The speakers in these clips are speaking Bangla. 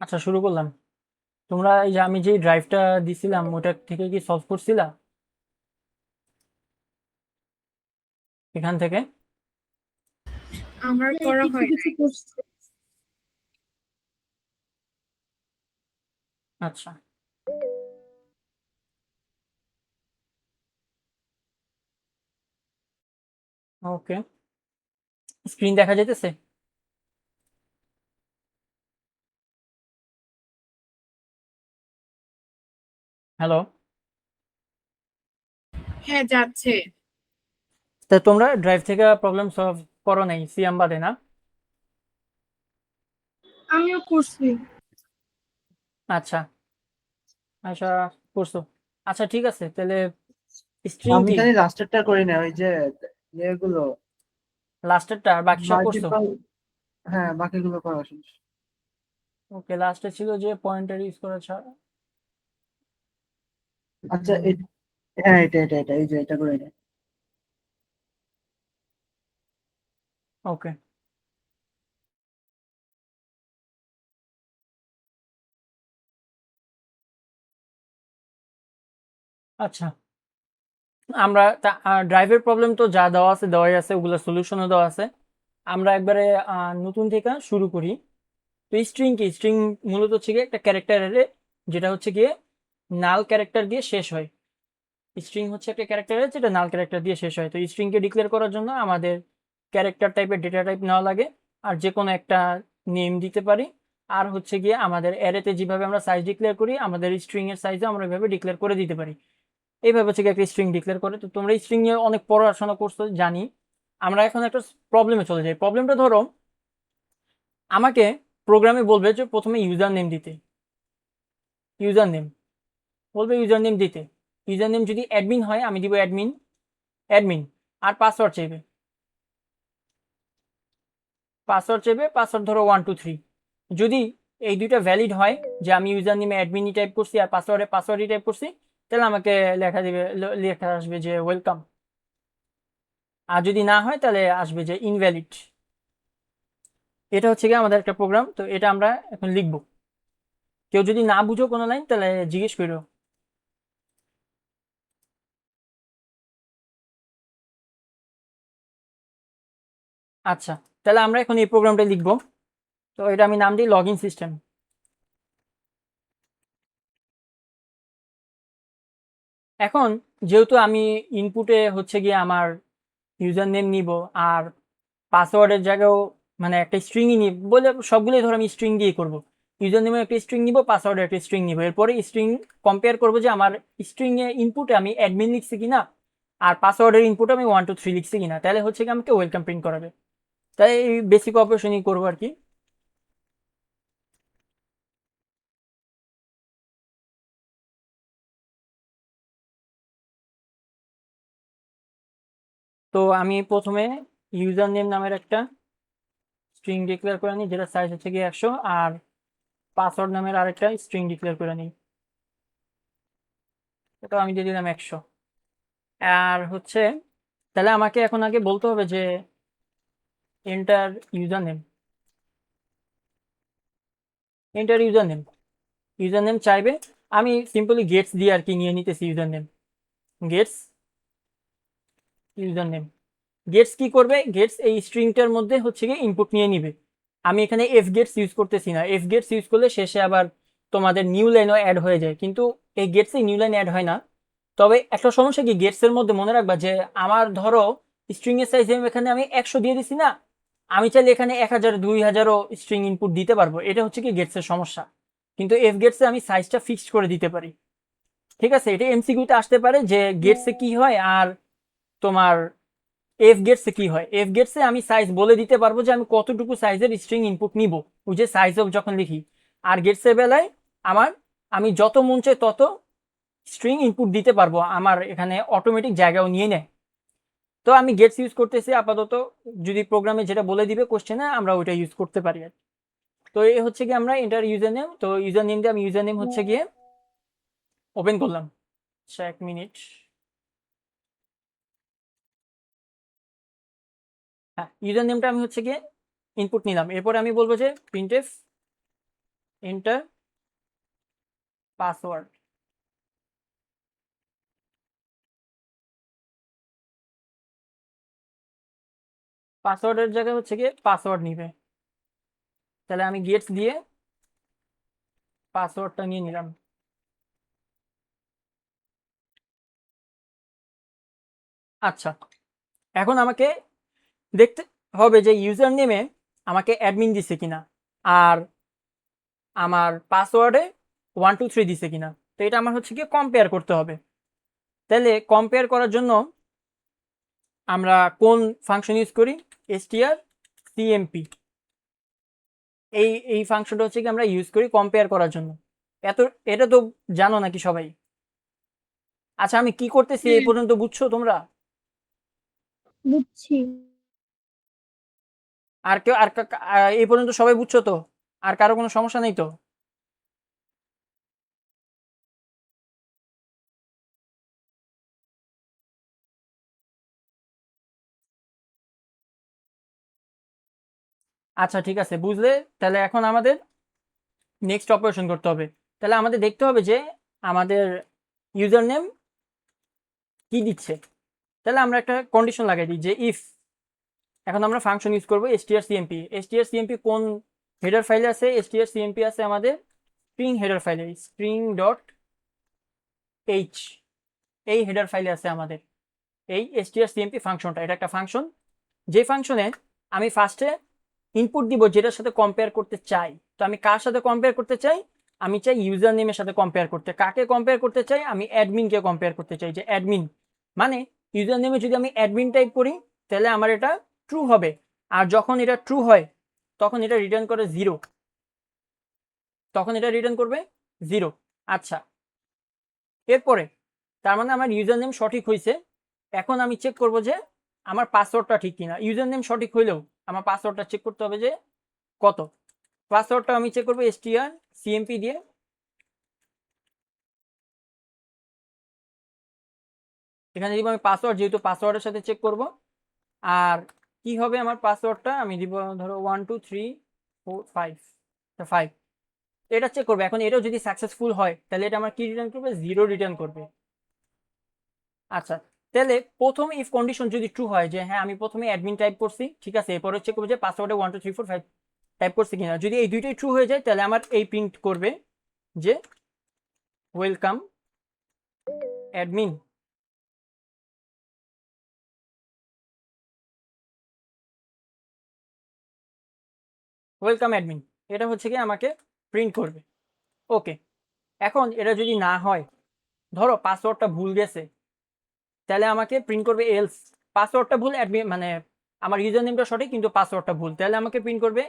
আচ্ছা, শুরু করলাম। তোমরা এই যে আমি যে ড্রাইভটা দিছিলাম ওটা থেকে কি সলভ করছিলা এখান থেকে? আমার করা কিছু হয় কিছু নাই। করছে। আচ্ছা, ওকে। স্ক্রিন দেখা যেতেছে? হ্যালো? হ্যাঁ, যাচ্ছে। তা তোমরা ড্রাইভ থেকে প্রবলেম সলভ করো নাই সিয়াম বাদে, না? আমিও করছি। আচ্ছা, আচ্ছা, করছো। আচ্ছা, ঠিক আছে তাহলে। স্ট্রিং আমি কি খালি লাস্টেরটা করি না, ওই যে ইয়েগুলো লাস্টেরটা আর বাকি সব করছো? মাল্টিপল। হ্যাঁ, বাকিগুলো করা শেষ। ওকে, লাস্টে ছিল যে পয়েন্টার ইউজ করা ছাড়া। আচ্ছা হ্যাঁ, এটা এই যে এটা করে এটা। ওকে, আচ্ছা। আমরা ড্রাইভের প্রবলেম তো যা দেওয়া আছে দেওয়াই আছে, ওগুলো সলিউশনও দেওয়া আছে। আমরা একবারে নতুন থেকে শুরু করি। তো স্ট্রিং কি? স্ট্রিং মূলত হচ্ছে গিয়ে একটা ক্যারেক্টারের, যেটা হচ্ছে গিয়ে নাল ক্যারেক্টার দিয়ে শেষ হয়। স্ট্রিং হচ্ছে একটা ক্যারেক্টারের যেটা নাল ক্যারেক্টার দিয়ে শেষ হয়। তো স্ট্রিংকে ডিক্লেয়ার করার জন্য আমাদের ক্যারেক্টার টাইপের ডেটা টাইপ নেওয়া লাগে, আর যে কোনো একটা নেম দিতে পারি। আর হচ্ছে গিয়ে আমাদের অ্যারেতে যেভাবে আমরা সাইজ ডিক্লেয়ার করি, আমাদের স্ট্রিং এর সাইজও আমরা এভাবে ডিক্লেয়ার করে দিতে পারি। এইভাবে হচ্ছে গিয়ে একটা স্ট্রিং ডিক্লেয়ার করে। তো তোমরা স্ট্রিং নিয়ে অনেক পড়াশোনা করছো জানি। আমরা এখন একটা প্রবলেমে চলে যাই। প্রবলেমটা ধরো আমাকে প্রোগ্রামে বলবে যে প্রথমে ইউজার নেম দিতে। ইউজার নেম বলবে, ইউজার নেম দিতে। ইউজার নেম যদি অ্যাডমিন হয় আমি দিব অ্যাডমিন, অ্যাডমিন। আর পাসওয়ার্ড চাইবে। পাসওয়ার্ড ধরো 123। যদি এই দুইটা ভ্যালিড হয়, যে আমি ইউজার নেমে অ্যাডমিনই টাইপ করছি আর পাসওয়ার্ডই টাইপ করছি, তাহলে আমাকে লেখা আসবে যে ওয়েলকাম। আর যদি না হয় তাহলে আসবে যে ইনভ্যালিড। এটা হচ্ছে গিয়ে আমাদের একটা প্রোগ্রাম, তো এটা আমরা এখন লিখবো। কেউ যদি না বুঝো কোনো লাইন তাহলে জিজ্ঞেস করো। আচ্ছা, তাহলে আমরা এখন এই প্রোগ্রামটা লিখবো। তো এটা আমি নাম দিই লগ ইন সিস্টেম। এখন যেহেতু আমি ইনপুটে হচ্ছে গিয়ে আমার ইউজার নেম নিব, আর পাসওয়ার্ডের জায়গাও মানে একটা স্ট্রিংই নিব বলে, সবগুলোই ধর আমি স্ট্রিং দিয়ে করব। ইউজার নেমে একটা স্ট্রিং নিব, পাসওয়ার্ডের একটা স্ট্রিং নিব, এরপরে স্ট্রিং কম্পেয়ার করবো যে আমার স্ট্রিং এর ইনপুটে আমি অ্যাডমিন লিখছি কিনা, আর পাসওয়ার্ডের ইনপুটে আমি 123 লিখছি কিনা, তাহলে হচ্ছে কি আমাকে ওয়েলকাম প্রিন্ট করাবে। তাই এই বেসিক অপারেশনই করবো আর কি। তো আমি প্রথমে ইউজার নেম নামের একটা স্ট্রিং ডিক্লেয়ার করে নিই, যেটা সাইজ হচ্ছে গিয়ে 100। আর পাসওয়ার্ড নামের আরেকটা স্ট্রিং ডিক্লেয়ার করে নিই, এটা আমি দিয়ে দিলাম 100। আর হচ্ছে তাহলে আমাকে এখন আগে বলতে হবে যে enter user name. Enter user name, user name চাইবে। আমি সিম্পলি গেটস দিয়ে আর কি নিয়ে নিতেছি user name. Gets user name. Gets কি করবে? গেটস এই স্ট্রিংটার মধ্যে হচ্ছে গিয়ে ইনপুট নিয়ে নিবে। আমি এখানে এফ গেটস ইউজ করতেছি না। এফ গেটস ইউজ করলে শেষে আবার তোমাদের নিউ লাইনও অ্যাড হয়ে যায়, কিন্তু এই গেটসে নিউ লাইন অ্যাড হয় না। তবে একটা সমস্যা কি, গেটস এর মধ্যে মনে রাখবা যে আমার ধরো স্ট্রিং এর সাইজ এখানে আমি 100 দিয়ে দিছি না, আমি চাইলে এখানে 1000 2000ও স্ট্রিং ইনপুট দিতে পারবো। এটা হচ্ছে কি গেটস এর সমস্যা। কিন্তু এফ গেটসে আমি সাইজটা ফিক্সড করে দিতে পারি। ঠিক আছে, এটা এমসিকিউতে আসতে পারে যে গেটসে কি হয় আর তোমার এফ গেটসে কি হয়। এফ গেটসে আমি সাইজ বলে দিতে পারবো যে আমি কতটুকু সাইজের স্ট্রিং ইনপুট নিব, ওই যে সাইজ অফ যখন লিখি। আর গেটসের বেলায় আমার আমি যত মন চাই তত স্ট্রিং ইনপুট দিতে পারবো, আমার এখানে অটোমেটিক জায়গাও নিয়ে নেয়। তো আমি গেটস ইউজ করতেছি আপাতত। যদি প্রোগ্রামে যেটা বলে দিবে কোশ্চেনে আমরা ওইটা ইউজ করতে পারি আর কি। তো এই হচ্ছে গিয়ে আমরা এন্টার ইউজার নেম। তো ইউজার নেম দিয়ে আমি ইউজার নেম হচ্ছে গিয়ে ওপেন করলাম। আচ্ছা, 1 মিনিট। হ্যাঁ, ইউজার নেমটা আমি হচ্ছে গিয়ে ইনপুট নিলাম। এরপরে আমি বলবো যে প্রিন্টএফ এন্টার পাসওয়ার্ড। পাসওয়ার্ডের জায়গায় হচ্ছে গিয়ে পাসওয়ার্ড নিবে, তাহলে আমি গেটস দিয়ে পাসওয়ার্ডটা নিয়ে নিলাম। আচ্ছা, এখন আমাকে দেখতে হবে যে ইউজার নেমে আমাকে অ্যাডমিন দিছে কিনা, আর আমার পাসওয়ার্ডে 123 দিছে কিনা। তো এটা আমার হচ্ছে গিয়ে কম্পেয়ার করতে হবে। তাহলে কম্পেয়ার করার জন্য আমরা কোন ফাংশন ইউজ করি? strcmp। এই ফাংশনটা হচ্ছে কি আমরা ইউজ করি কম্পেয়ার করার জন্য। এটা তো জানো নাকি সবাই? আচ্ছা, আমি কি করতেছি এই পর্যন্ত বুঝছো তোমরা? বুঝছি। আর কেউ এই পর্যন্ত সবাই বুঝছো তো? আর কারো কোনো সমস্যা নেই তো? আচ্ছা ঠিক আছে, বুঝলে। তাহলে এখন আমাদের নেক্সট অপারেশন করতে হবে। তাহলে আমাদের দেখতে হবে যে আমাদের ইউজার নেম কি দিচ্ছে। তাহলে আমরা একটা কন্ডিশন লাগাই দিই যে ইফ, এখন আমরা ফাংশন ইউজ করবো strcmp। strcmp কোন হেডার ফাইলে আছে? strcmp আছে আমাদের স্ট্রিং হেডার ফাইলে, স্ট্রিং ডট এইচ, এই হেডার ফাইলে আছে আমাদের এই strcmp ফাংশনটা। এটা একটা ফাংশন, যে ফাংশনে আমি ফার্স্টে ইনপুট দিব যেটার সাথে কম্পেয়ার করতে চাই। তো আমি কার সাথে কম্পেয়ার করতে চাই? আমি চাই ইউজার নেমের সাথে কম্পেয়ার করতে। কাকে কম্পেয়ার করতে চাই? আমি অ্যাডমিনকে কম্পেয়ার করতে চাই, যে অ্যাডমিন মানে ইউজার নেমে যদি আমি অ্যাডমিন টাইপ করি তাহলে আমার এটা ট্রু হবে, আর যখন এটা ট্রু হয় তখন এটা রিটার্ন করে 0, তখন এটা রিটার্ন করবে 0। আচ্ছা, এরপরে তার মানে আমার ইউজার নেম সঠিক হয়েছে। এখন আমি চেক করব যে আমার পাসওয়ার্ডটা ঠিক কিনা। ইউজার নেম সঠিক হইলেও আমার পাসওয়ার্ডটা চেক করতে হবে যে কত। পাসওয়ার্ডটা আমি চেক করবো strcmp দিয়ে। এখানে দিব আমি পাসওয়ার্ড, যেহেতু পাসওয়ার্ডের সাথে চেক করব। আর কি হবে আমার পাসওয়ার্ডটা? আমি দিব ধরো 12345, এটা চেক করবে। এখন এটাও যদি সাকসেসফুল হয় তাহলে এটা আমার কি রিটার্ন করবে? 0 রিটার্ন করবে। আচ্ছা, তাহলে প্রথম ইফ কন্ডিশন যদি ট্রু হয় যে হ্যাঁ আমি প্রথমে অ্যাডমিন টাইপ করছি, ঠিক আছে, এরপরে চেক করবো যে পাসওয়ার্ডে 12345 টাইপ করছি কিনা। যদি এই দুইটাই ট্রু হয়ে যায় তাহলে আমার এই প্রিন্ট করবে যে ওয়েলকাম অ্যাডমিন। ওয়েলকাম অ্যাডমিন, এটা হচ্ছে কি আমাকে প্রিন্ট করবে। ওকে, এখন এটা যদি না হয়, ধরো পাসওয়ার্ডটা ভুল গেছে, তাহলে আমাকে প্রিন্ট করবে এলস। পাসওয়ার্ডটা ভুল, অ্যাডমিন মানে আমার ইউজার নেমটা সঠিক কিন্তু পাসওয়ার্ডটা ভুল, তাহলে আমাকে প্রিন্ট করবে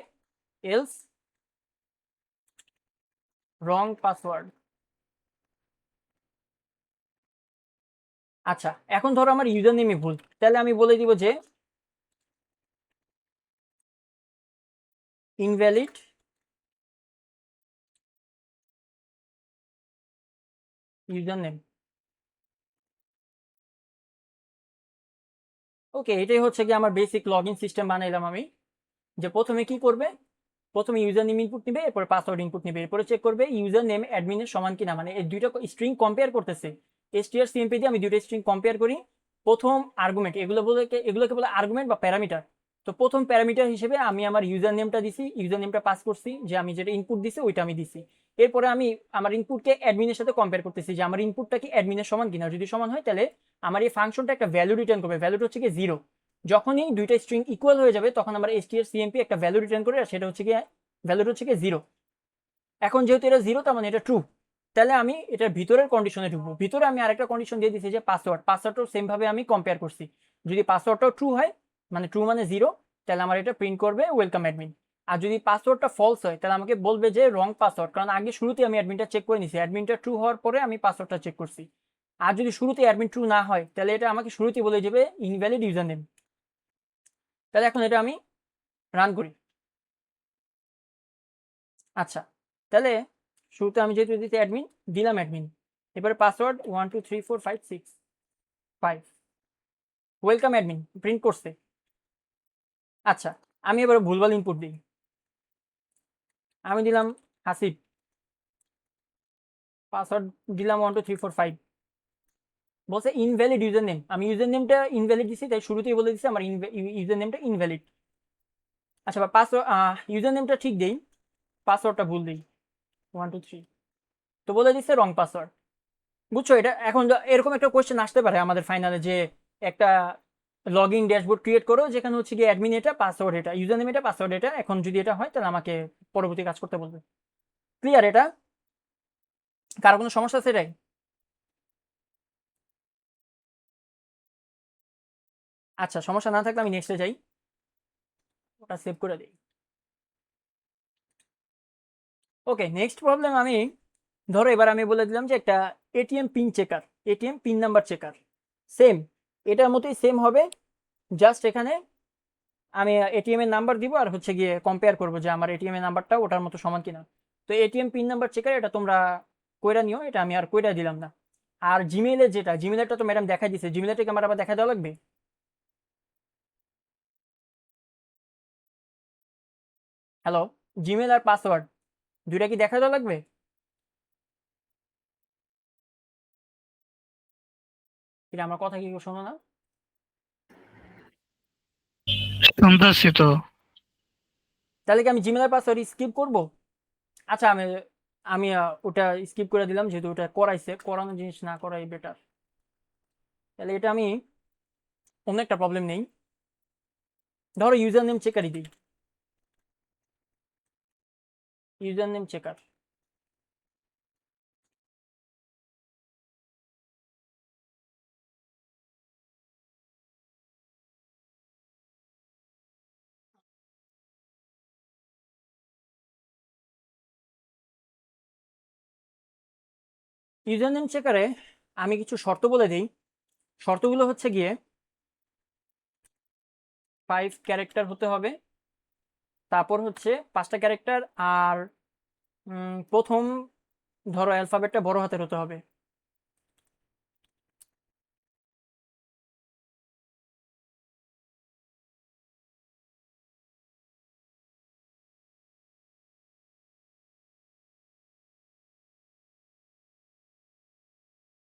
এলস রং পাসওয়ার্ড। আচ্ছা, এখন ধরো আমার ইউজার নেমই ভুল, তাহলে আমি বলে দিব যে ইনভ্যালিড ইউজার নেম। ওকে, এটাই হচ্ছে কি আমার বেসিক লগ ইন সিস্টেম বানাইলাম আমি। যে প্রথমে কি করবে? প্রথমে ইউজার নেম ইনপুট নিবে, এরপর পাসওয়ার্ড ইনপুট নিবে, এরপরে চেক করবে ইউজার নেম অ্যাডমিনের সমান কিনা। মানে এই দুইটা স্ট্রিং কম্পেয়ার করতেছে। strcmp দিয়ে আমি দুইটা স্ট্রিং কম্পেয়ার করি। প্রথম আর্গুমেন্ট, এগুলোকে বলে আর্গুমেন্ট বা প্যারামিটার। তো প্রথম প্যারামিটার হিসেবে আমি আমার ইউজার নেমটা দিছি, ইউজার নেমটা পাস করছি, যে আমি যেটা ইনপুট দিছি ওইটা আমি দিছি। এরপরে আমি আমার ইনপুটকে অ্যাডমিনের সাথে কম্পেয়ার করতেছি যে আমার ইনপুটটা কি অ্যাডমিনের সমান কিনা। যদি সমান হয় তাহলে আমার এই ফাংশনটা একটা ভ্যালু রিটার্ন করবে, ভ্যালুটা হচ্ছে কি 0। যখনই দুইটা স্ট্রিং ইকুয়াল হয়ে যাবে তখন আমার strcmp একটা ভ্যালু রিটার্ন করে, আর সেটা হচ্ছে কি ভ্যালুটা হচ্ছে কি 0। এখন যেহেতু এটা 0 তার মানে এটা ট্রু, তাহলে আমি এটার ভিতরের কন্ডিশনে ঢুকবো। ভিতরে আমি আরেকটা কন্ডিশন দিয়ে দিচ্ছি যে পাসওয়ার্ডটাও সেম ভাবে আমি কম্পেয়ার করছি। যদি পাসওয়ার্ডটাও ট্রু হয়, মানে ট্রু মানে 0, তাহলে আমার এটা প্রিন্ট করবে ওয়েলকাম অ্যাডমিন। আর যদি পাসওয়ার্ডটা ফলস হয় তাহলে আমাকে বলবে যে রং পাসওয়ার্ড, কারণ আগে শুরুতে আমি অ্যাডমিনটা চেক করে নিছি, অ্যাডমিনটা ট্রু হওয়ার পরে আমি পাসওয়ার্ডটা চেক করছি। আর যদি শুরুতে অ্যাডমিন ট্রু না হয় তাহলে এটা আমাকে শুরুতেই বলে যাবে ইনভ্যালিড ইউজার নেম। তাহলে এখন এটা আমি রান করি। আচ্ছা, তাহলে শুরুতে আমি যেহেতু দিতে অ্যাডমিন দিলাম অ্যাডমিন, এবারে পাসওয়ার্ড 1234565, ওয়েলকাম অ্যাডমিন প্রিন্ট করছে। আচ্ছা, আমি এবারে ভুলভাল ইনপুট দিই। আমি দিলাম হাসিব, পাসওয়ার্ড দিলাম 12345, বলছে ইনভ্যালিড ইউজার নেম। আমি ইউজার নেমটা ইনভ্যালিড দিছি, তাই শুরুতেই বলে দিছি আমার ইউজার নেমটা ইনভ্যালিড। আচ্ছা, বা পাসওয়ার্ড ইউজার নেমটা ঠিক দেই, পাসওয়ার্ডটা ভুল দিই 123, তো বলে দিচ্ছে রং পাসওয়ার্ড। বুঝছো, এটা এখন এরকম একটা কোয়েশ্চেন আসতে পারে আমাদের ফাইনালে, যে একটা লগ ইন ড্যাশবোর্ড ক্রিয়েট করো যেখানে হচ্ছে গিয়ে অ্যাডমিন এটা, পাসওয়ার্ড এটা, ইউজার নেম এটা, পাসওয়ার্ড এটা। এখন যদি এটা হয় তাহলে আমাকে পরবর্তী কাজ করতে বলবে। ক্লিয়ার এটা? কারো কোনো সমস্যা আছে এটাই? আচ্ছা, সমস্যা না থাকলে আমি নেক্সটে যাই, ওটা সেভ করে দিই। ওকে, নেক্সট প্রবলেম আমি, ধরো এবার আমি বলে দিলাম যে একটা ATM pin checker, ATM pin number checker, same এটার মতোই সেম হবে, জাস্ট এখানে আমি এটিএম এর নাম্বার দিব আর হচ্ছে গিয়ে কম্পেয়ার করবো যে আমার এটিএম এর নাম্বারটা ওটার মতো সমান কিনা। তো এটিএম পিন নাম্বার চেকার এটা তোমরা কইরা নিও, এটা আমি আর কইরা দিলাম না। আর জিমেইলের যেটা, জিমেইলটা তো ম্যাডাম দেখাই দিছে, জিমেইলটাকে আমার আবার দেখা দেওয়া লাগবে? হ্যালো, জিমেইল আর পাসওয়ার্ড দুইটা কি দেখা দেওয়া লাগবে? এটা আমার কথা কি কেউ শোনো না? শুনতেছি তো। তাহলে কি আমি জিমেইল আর পাসওয়ার্ড স্কিপ করব? আচ্ছা, আমি আমি ওটা স্কিপ করে দিলাম, যেহেতু ওটা করাইছে, করানো জিনিস না করাই বেটার। তাহলে এটা আমি অন্য একটা প্রবলেম নেই, ধরো ইউজার নেম চেকারই দিই, user name checker. User name চেকারে আমি কিছু শর্ত বলে দিই। শর্তগুলো হচ্ছে গিয়ে 5 ক্যারেক্টার হতে হবে, তারপর হচ্ছে 5টা ক্যারেক্টার, আর প্রথম ধরো অ্যালফাবেটটা বড় হাতের হতে হবে।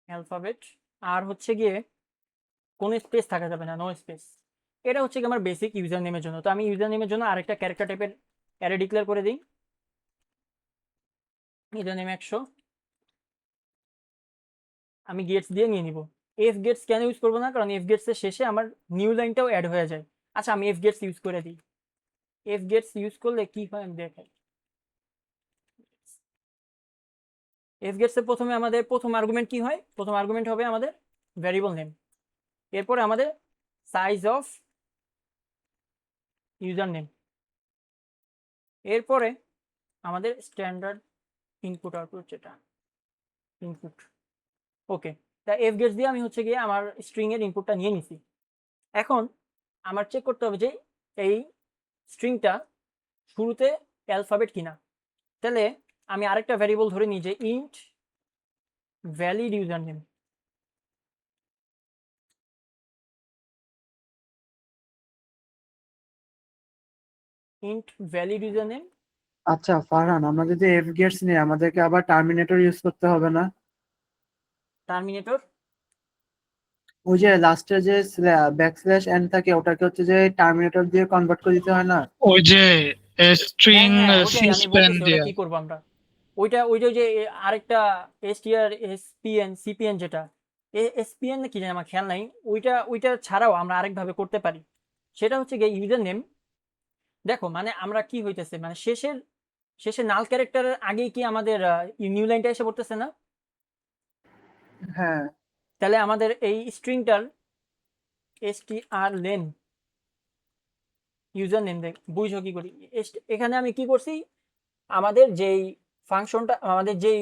অ্যালফাবেট, আর হচ্ছে গিয়ে কোনো স্পেস থাকা যাবে না, নো স্পেস। এটা হচ্ছে কি আমার বেসিক ইউজার নেমের জন্য। তো আমি ইউজার নেমের জন্য আরেকটা ক্যারেক্টার টাইপের অ্যারে ডিক্লেয়ার করে দিই, ইউজার নেম 100, আমি গেটস দিয়ে নিয়ে নিব। এফ গেটস কেন ইউজ করবো না, কারণ এফ গেটস এর শেষে আমার নিউ লাইনটাও অ্যাড হয়ে যায়। আচ্ছা, আমি এফ গেটস ইউজ করে দিই। এফ গেটস ইউজ করলে কি হয় আমি দেখাই। এফ গেটস এর প্রথমে আমাদের প্রথম আর্গুমেন্ট কি হয়, প্রথম আর্গুমেন্ট হবে আমাদের ভ্যারিয়েবল নেম, এরপরে আমাদের সাইজ অফ ইউজার নেম, এরপরে আমাদের স্ট্যান্ডার্ড ইনপুট আউটপুট, যেটা ইনপুট। ওকে, তা এফ গেটস দিয়ে আমি হচ্ছে গিয়ে আমার স্ট্রিং এর ইনপুটটা নিয়ে নিছি। এখন আমার চেক করতে হবে যে এই স্ট্রিংটা শুরুতে অ্যালফাবেট কিনা। তাহলে আমি আরেকটা ভ্যারিয়েবল ধরে নিই যে int valid user name, int valid user name আচ্ছা ফারহান, আমরা যদি এফ গেটস নিই আমাদেরকে আবার টার্মিনেটর ইউজ করতে হবে না? টার্মিনেটর। ওই যে লাস্টে যে ব্যাকস্ল্যাশ এন থাকে ওটাকে হচ্ছে যে টার্মিনেটর দিয়ে কনভার্ট করে দিতে হয় না? ওই যে হ্যাঁ স্ট্রিং হ্যাঁ, ওইটাই আমি সিস্পেন বলতেছি, ওটা দিয়ে। কি করবো আমরা। ওইটা যে আরেকটা এসটিআর এসপিএন সিপিএন, যেটা এসপিএন কি জানি আমার খেয়াল নাই, ওইটা ছাড়াও আমরা আরেকভাবে করতে পারি। সেটা হচ্ছে গিয়ে ইউজার নেম। দেখো মানে আমরা কি হইতেছে, মানে শেষে নাল ক্যারেক্টারের আগেই কি আমাদের নিউ লাইনটা এসে পড়তেছে না? হ্যাঁ। তাহলে আমাদের এই স্ট্রিংটার এসটিআর লেন ইউজার নেম দেখ বুঝো কি করি। এখানে আমি কি করছি, আমাদের যেই ফাংশনটা, আমাদের যেই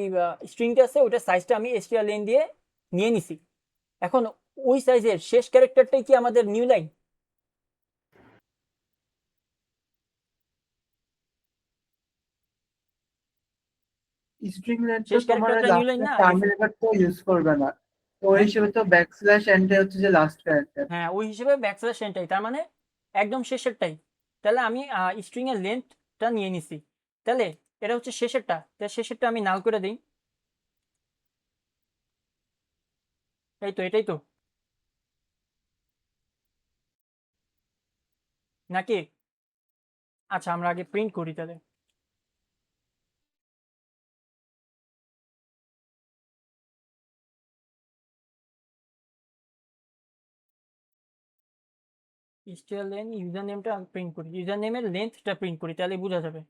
স্ট্রিংটা আছে ওইটার সাইজটা আমি এসটিআর লেন দিয়ে নিয়ে নিছি। এখন ওই সাইজের শেষ ক্যারেক্টারটাই কি আমাদের নিউ লাইন? স্ট্রিং লেন তো শেষ তোমার ক্যারেক্টারটা নিউ লাইন লাস্টে না? টার্মিনেটর তো ইউজ করবে না, তো ওই হ্যাঁ হিসেবে তো ব্যাকস্ল্যাশ এনটা হচ্ছে যে লাস্ট ক্যারেক্টার। হ্যাঁ, ওই হিসেবে ব্যাকস্ল্যাশ এনটাই, তার মানে একদম শেষেরটাই। তাহলে আমি স্ট্রিং এর লেন্থটা নিয়ে নিছি। তাহলে এটা হচ্ছে শেষেরটা, শেষেরটা আমি নাল করে দিই। এই তো, এটাই তো নাকি? আচ্ছা, আমরা আগে প্রিন্ট করি তাহলে। স্টিয়ার লেন ইউজার নেমটা প্রিন্ট করি, ইউজার নেমের লেন্থটা প্রিন্ট করি, তাহলে বোঝা যাবে।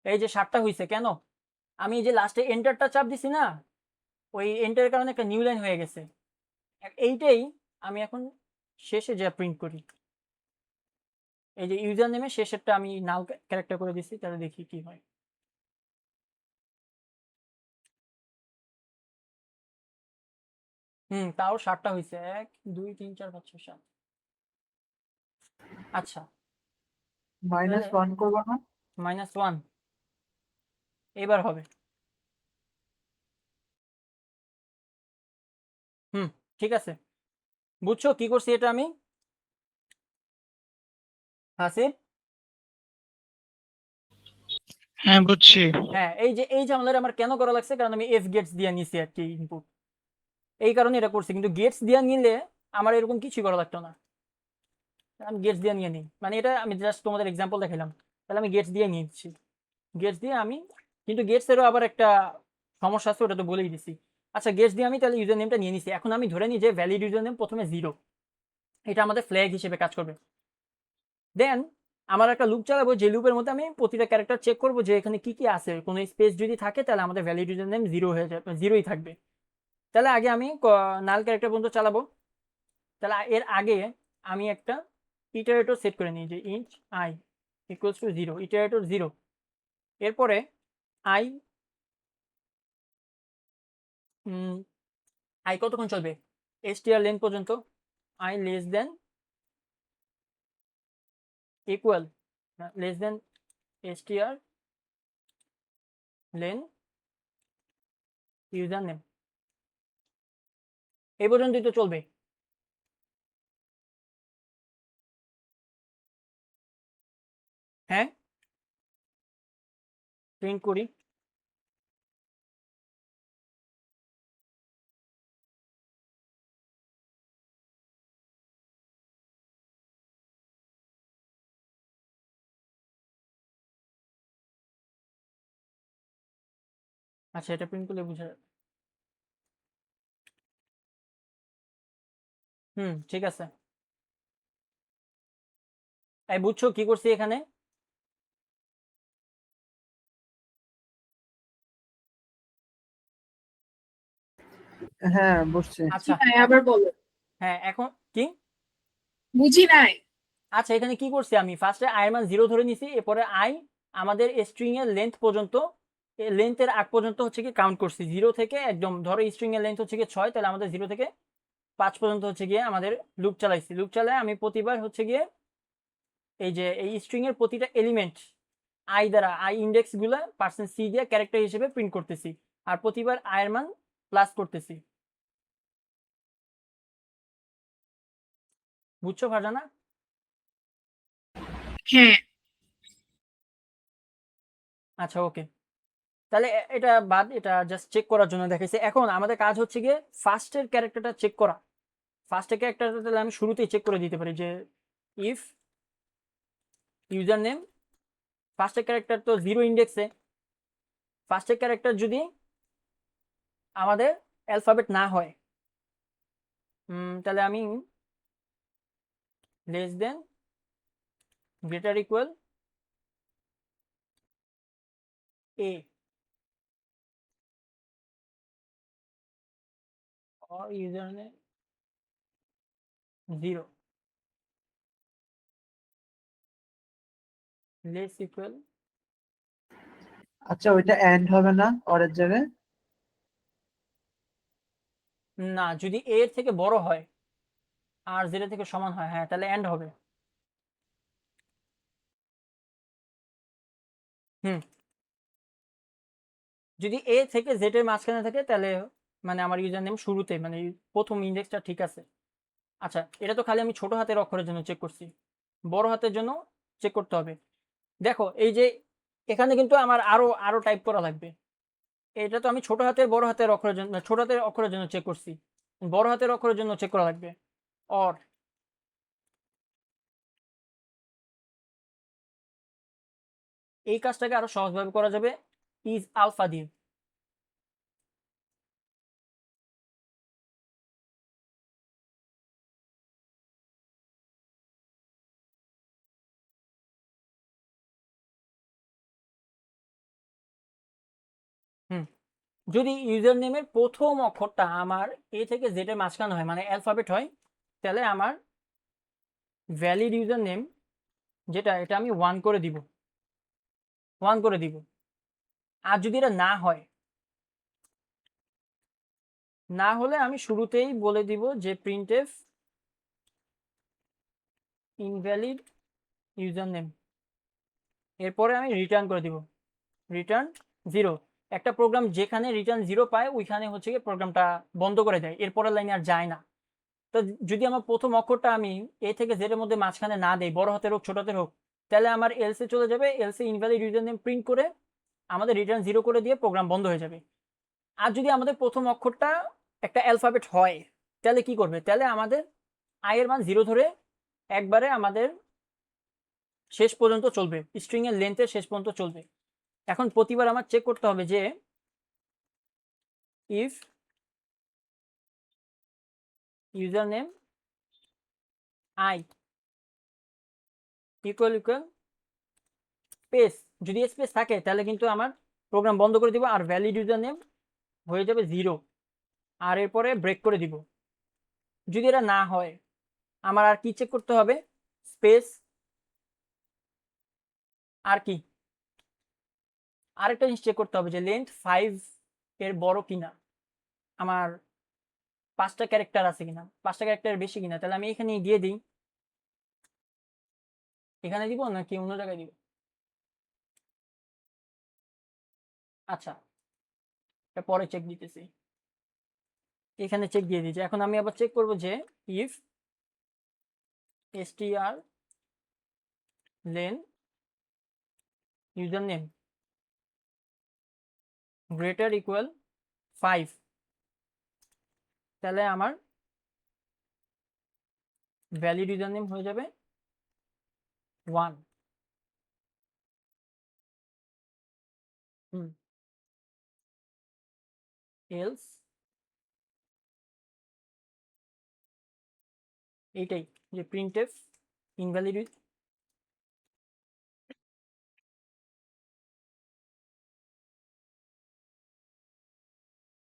এই যে 7টা হয়েছে কেন? আমি এই যে লাস্টে এন্টারটা চাপ দিছি না, ওই এন্টারের কারণে একটা নিউ লাইন হয়ে গেছে। এইটাই আমি এখন শেষে যা প্রিন্ট করি, এই যে ইউজার নেমে শেষেরটা আমি নাল ক্যারেক্টার করে দিছি, তাহলে দেখি কি হয়। তাও 7টা হয়েছে, 1 2 3 4 5 6 7। আচ্ছা, তাহলে -1 করবো না? -1 এবার হবে। হুম, ঠিক আছে। বুঝছো কি করছি এটা আমি? হাসিব, হ্যাঁ বুঝছি। হ্যাঁ, এই ঝামেলাটা আমার কেন করা লাগছে, কারণ আমি এফ গেটস দিয়ে নিছি আর কি ইনপুট, এই কারণে এটা করছি। কিন্তু গেটস দিয়ে নিলে আমার এরকম কিছুই করা লাগতো না। আমি গেটস দিয়ে নিয়ে নিই, মানে এটা আমি জাস্ট তোমাদের এক্সাম্পল দেখালাম, তাহলে আমি গেটস দিয়ে নিচ্ছি। গেটস দিয়ে আমি, কিন্তু গেটস এরও আবার একটা সমস্যা আছে, ওটা তো বলেই দিছি। আচ্ছা, গেটস দিয়ে আমি তাহলে ইউজার নেমটা নিয়ে নিছি। এখন আমি ধরে নিই যে ভ্যালিড ইউজার নেম প্রথমে 0, এটা আমাদের ফ্ল্যাগ হিসেবে কাজ করবে। দেন আমার একটা লুপ চালাবো, যে লুপের মধ্যে আমি প্রতিটা ক্যারেক্টার চেক করবো যে এখানে কি কি আছে, কোনো স্পেস যদি থাকে তাহলে আমাদের ভ্যালিড ইউজার নেম 0 হয়ে যাবে, 0ই থাকবে। তাহলে আগে আমি নাল ক্যারেক্টার পর্যন্ত চালাবো। তাহলে এর আগে আমি একটা ইটারেটর সেট করে নিই, যে ইন্ট আই ইকুয়ালস টু 0, ইটারেটর 0। এরপরে আই আই কতক্ষণ চলবে, str লেন পর্যন্ত। I less than equal, less than str lane user name, এই পর্যন্তই তো চলবে। হ্যাঁ, প্রিন্ট করি। আচ্ছা, এটা প্রিন্ট করলে বুঝা যাবে। ঠিক আছে। এই বুঝছো কি করছি এখানে? হ্যাঁ, বুঝছি। আচ্ছা, নাই, আবার বলো। হ্যাঁ, এখন কি? বুঝি নাই। আচ্ছা, এখানে কি করছি আমি, ফার্স্টে আই এর মান 0 ধরে নিছি, এরপরে আই আমাদের স্ট্রিং এর লেন্থ পর্যন্ত, লেন্থের আগ পর্যন্ত হচ্ছে কি কাউন্ট করছি, 0 থেকে একদম, ধরো স্ট্রিং এর লেন্থ হচ্ছে কি 6, তাহলে আমাদের 0 থেকে 5 পর্যন্ত হচ্ছে গিয়ে আমাদের লুপ চালাইছি। লুপ চালায় আমি প্রতিবার হচ্ছে গিয়ে এই যে এই স্ট্রিং এর প্রতিটা এলিমেন্ট আই দ্বারা, আই ইন্ডেক্স গুলা %c দিয়ে ক্যারেক্টার হিসেবে প্রিন্ট করতেছি, আর প্রতিবার আই এর মান প্লাস করতেছি। বুঝছো ফারজানা? হ্যাঁ। আচ্ছা, ওকে। তাহলে এটা বাদ, এটা জাস্ট চেক করার জন্য দেখাইছে। এখন আমাদের কাজ হচ্ছে গিয়ে ফার্স্টের ক্যারেক্টারটা চেক করা। ফার্স্টের ক্যারেক্টারটা তাহলে আমি শুরুতেই চেক করে দিতে পারি, যে ইফ ইউজার নেম, ফার্স্টের ক্যারেক্টার তো 0 ইন্ডেক্সে, ফার্স্টের ক্যারেক্টার যদি আমাদের অ্যালফাবেট না হয়, তাহলে আমি less than greater equal A, or user name 0 less equal, আচ্ছা, ওইটা এন্ড হবে না অরের জায়গায়? না, যদি a এর থেকে বড় হয় আর 0 থেকে সমান হয়, হ্যাঁ, তাহলে এন্ড হবে। হুম যদি a থেকে z এর মাঝখানে থাকে তাহলে মানে আমার ইউজার নেম শুরুতে মানে প্রথম ইন্ডেক্সটা ঠিক আছে। আচ্ছা, এটা তো খালি আমি ছোট হাতের অক্ষরের জন্য চেক করছি, বড় হাতের জন্য চেক করতে হবে। দেখো এই যে এখানে কিন্তু আমার আরো আরো টাইপ করা লাগবে। এটা তো আমি ছোট হাতের বড় হাতের অক্ষরের জন্য ছোট হাতের অক্ষরের জন্য চেক করছি, বড় হাতের অক্ষরের জন্য চেক করা লাগবে। অর এই কাজটাকে আরো সহজভাবে করা যাবে ইজ আলফা দিয়ে। হুম, যদি ইউজার নেমের প্রথম অক্ষরটা আমার এ থেকে জেড এর মাঝখানে হয় মানে অ্যালফাবেট হয়, তাহলে আমার ভ্যালিড ইউজার নেম যেটা এটা আমি 1 করে দিব, 1 করে দিব। আর যদি এটা না হয়, না হলে আমি শুরুতেই বলে দিব যে প্রিন্টএফ ইনভ্যালিড ইউজার নেম, এরপরে আমি রিটার্ন করে দিব রিটার্ন 0। একটা প্রোগ্রাম যেখানে রিটার্ন 0 পায় ওইখানে হচ্ছে কি প্রোগ্রামটা বন্ধ করে দেয়, এরপরের লাইনে আর যায় না। তো যদি আমার প্রথম অক্ষরটা আমি এ থেকে জেড এর মধ্যে মাঝখানে না দেই, বড় হাতের হোক ছোট হাতের হোক, তাহলে আমার এলসে চলে যাবে, else invalid user name print করে আমাদের রিটার্ন 0 করে দিয়ে প্রোগ্রাম বন্ধ হয়ে যাবে। আর যদি আমাদের প্রথম অক্ষরটা একটা অ্যালফাবেট হয়, তাহলে কি করবে, তাহলে আমাদের আই এর মান 0 ধরে একবারে আমাদের শেষ পর্যন্ত চলবে, স্ট্রিং এর লেন্থের শেষ পর্যন্ত চলবে। এখন প্রতিবার আমার চেক করতে হবে যে if user name I equal equal space, যদি স্পেস থাকে তাহলে কিন্তু আমার প্রোগ্রাম বন্ধ করে দিব আর ভ্যালিড ইউজার নেম হয়ে যাবে 0, আর এরপরে ব্রেক করে দিব। যদি এটা না হয় আমার আর কি চেক করতে হবে, স্পেস আর কি আরেকটা জিনিস চেক করতে হবে যে লেন্থ 5 এর বড় কিনা, আমার 5টা ক্যারেক্টার আছে কিনা, 5টা ক্যারেক্টার বেশি কিনা। তাহলে আমি এখানে দিয়ে দিই, এখানে দিব নাকি অন্য জায়গায় দিব। আচ্ছা, এটা পরে চেক দিতেছি, এখানে চেক দিয়ে দিয়েছি। এখন আমি আবার চেক করব যে if str len user name greater equal 5, তাহলে আমার ভ্যালিড ইউজার নেম হয়ে যাবে 1। এলস এইটাই যে প্রিন্টএফ ইনভ্যালিড।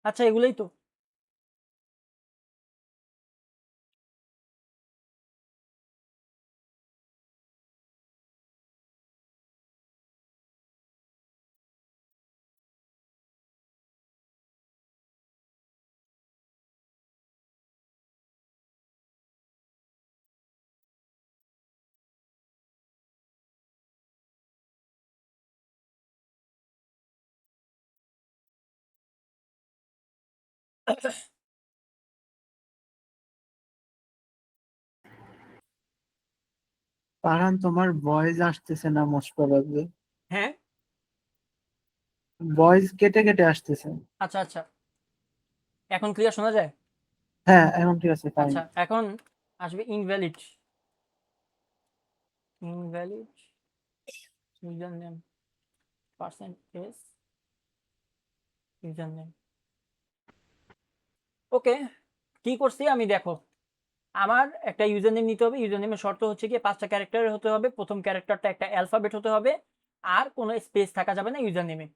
আচ্ছা, এগুলোই তো। পারান, তোমার ভয়েস আসতেছে না মোস্ট প্রবাবলি, হ্যাঁ, ভয়েস কেটে কেটে আসতেছে। আচ্ছা আচ্ছা, এখন ক্লিয়ার শোনা যায়। হ্যাঁ, এখন ঠিক আছে, ফাইন। আচ্ছা, এখন আসবে invalid invalid user name %s user name. Okay, কি করছি আমি দেখো, আমার একটা ইউজার নেম নিতে হবে, ইউজার নেমের শর্ত হচ্ছে কি 5টা ক্যারেক্টার হতে হবে, প্রথম ক্যারেক্টারটা একটা অ্যালফাবেট হতে হবে, আর কোনো স্পেস থাকা যাবে না ইউজার নেমে।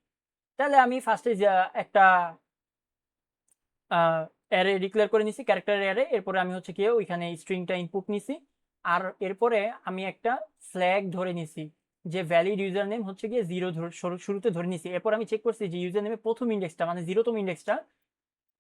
তাহলে আমি ফার্স্টে একটা অ্যারে ডিক্লেয়ার করে নিছি, ক্যারেক্টার অ্যারে, এরপরে আমি হচ্ছে কি ওইখানে স্ট্রিংটা ইনপুট নিছি, আর এরপরে আমি একটা ফ্ল্যাগ ধরে নিছি যে ভ্যালিড ইউজার নেম হচ্ছে গিয়ে 0 শুরুতে ধরে নিছি। এরপর আমি চেক করছি যে ইউজার নেমের প্রথম ইন্ডেক্সটা মানে 0তম ইন্ডেক্সটা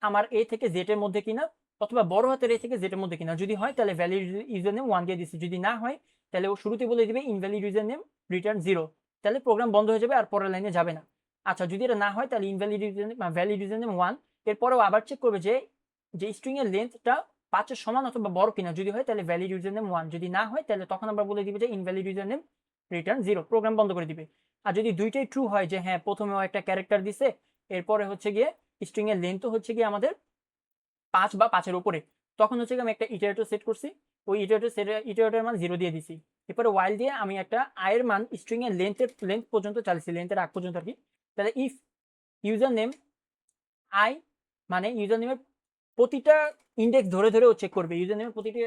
আমার এ থেকে জেড এর মধ্যে কিনা, অথবা বড় হাতের এ থেকে জেড এর মধ্যে কিনা। যদি হয় তাহলে ভ্যালিড ইউজার নেম 1 দিয়ে দিছি, যদি না হয় তাহলে ও শুরুতে বলে দিবে ইনভ্যালিড ইউজার নেম রিটার্ন 0, তাহলে প্রোগ্রাম বন্ধ হয়ে যাবে আর পরের লাইনে যাবে না। আচ্ছা, যদি এটা না হয় তাহলে invalid user name valid user name 1, এরপরেও আবার চেক করবে যে স্ট্রিং এর লেন্থটা 5 এর সমান অথবা বড় কিনা। যদি হয় তাহলে ভ্যালিড ইউজার নেম 1, যদি না হয় তাহলে তখন আমরা বলে দিবে যে invalid user name return 0, program বন্ধ করে দিবে। আর যদি দুইটাই ট্রু হয় যে হ্যাঁ প্রথমেও একটা ক্যারেক্টার দিছে, এরপরে হচ্ছে গিয়ে স্ট্রিং এর লেন্থ হচ্ছে গিয়ে আমাদের 5 বা 5-এর উপরে, তখন হচ্ছে আমি একটা ইটারেটর সেট করছি, ওই ইটারেটরের মান 0 দিয়ে দিছি। এরপরে ওয়াইল দিয়ে আমি একটা আয়ের মান স্ট্রিং এর লেন্থ পর্যন্ত চালিয়েছি, লেন্থের আগ পর্যন্ত আর কি। তাহলে ইফ ইউজার নেম আই, মানে ইউজার নেমের প্রতিটা ইন্ডেক্স ধরে ধরে ও চেক করবে, ইউজার নেমের প্রতিটা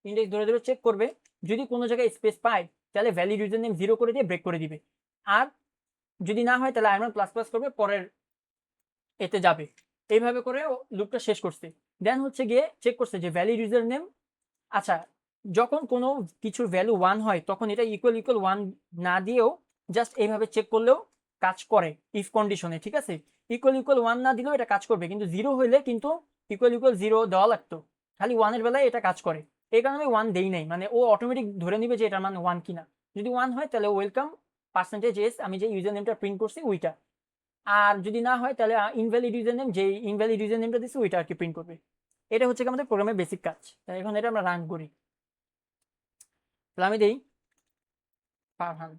ইন্ডেক্স ধরে ধরে চেক করবে। যদি কোনো জায়গায় স্পেস পায় তাহলে ভ্যালিড ইউজার নেম 0 করে দিয়ে ব্রেক করে দিবে। আর যদি না হয় তাহলে আয়রন প্লাস প্লাস করবে, পরের এতে যাবে। এইভাবে করে লুপটা শেষ করছে। দেন হচ্ছে গিয়ে চেক করছে যে ভ্যালিড ইউজার নেম, আচ্ছা যখন কোনো কিছুর ভ্যালু 1 হয় তখন এটা ইকুয়াল 1 না দিয়েও জাস্ট এইভাবে চেক করলেও কাজ করে ইফ কন্ডিশনে, ঠিক আছে। ইকুয়াল 1 না দিলেও এটা কাজ করবে, কিন্তু 0 হইলে কিন্তু ইকুয়াল 0 দেওয়া লাগতো, খালি 1 এর বেলায় এটা কাজ করে। এই কারণে 1 দেই নাই, মানে ও অটোমেটিক ধরে নিবে যে এটার মান 1 কিনা। যদি 1 হয় তাহলে ওয়েলকাম %s, আমি যে ইউজার নেমটা প্রিন্ট করছি ওইটা। আর যদি না হয় তাহলে ইনভ্যালিড ইউজার নেম, যে ইনভ্যালিড ইউজার নেমটা দিচ্ছি ওইটা আর কি প্রিন্ট করবে। এটা হচ্ছে আমাদের প্রোগ্রামের বেসিক কাজ। তাই এখন এটা আমরা রান করি। তাহলে আমি দিই ফারহান,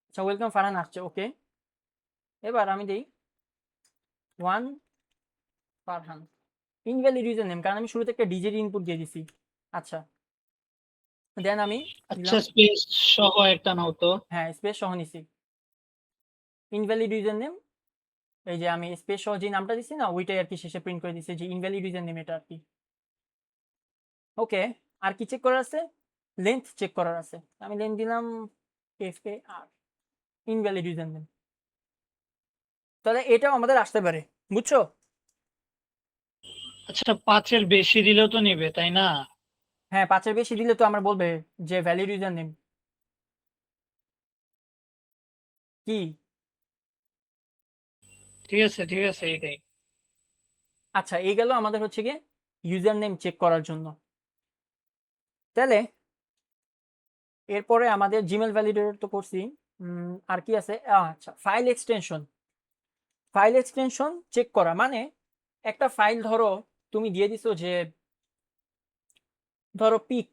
আচ্ছা ওয়েলকাম ফারহান আসছে, ওকে। এবার আমি দিই 1 ফারহান, ইনভ্যালিড ইউজার নেম, কারণ আমি শুরুতে একটা ডিজিট ইনপুট দিয়ে দিছি। আচ্ছা দেন আমি আচ্ছা দিলাম, স্পেস সহ একটা নাও তো। হ্যাঁ স্পেস সহ নিছি। ইনভ্যালিড ইউজার নেম, এই যে আমি স্পেস সহ যে নামটা দিছি না ওইটাই আর কি শেষে প্রিন্ট করে দিছি, যে ইনভ্যালিড ইউজার নেম এটা আর কি। ওকে, আর কি চেক করার আছে? লেন্থ চেক করার আছে। আমি লেন্থ দিলাম FAR, ইনভ্যালিড ইউজার নেম। তাহলে এটাও আমাদের আসতে পারে, বুঝছো? আচ্ছা 5-এর বেশি দিলেও তো নিবে তাই না? হ্যাঁ 5-এর বেশি দিলে তো আমার বলবে যে ভ্যালিড ইউজার নেম কি। ঠিক আছে এটাই। আচ্ছা এই গেল আমাদের হচ্ছে গিয়ে ইউজার নেম চেক করার জন্য। তাহলে এরপরে আমাদের জিমেল ভ্যালিডেটর তো করছি। আর কি আছে? আচ্ছা file extension. File extension check করা মানে একটা ফাইল ধরো তুমি দিয়ে দিছো যে ধরো পিক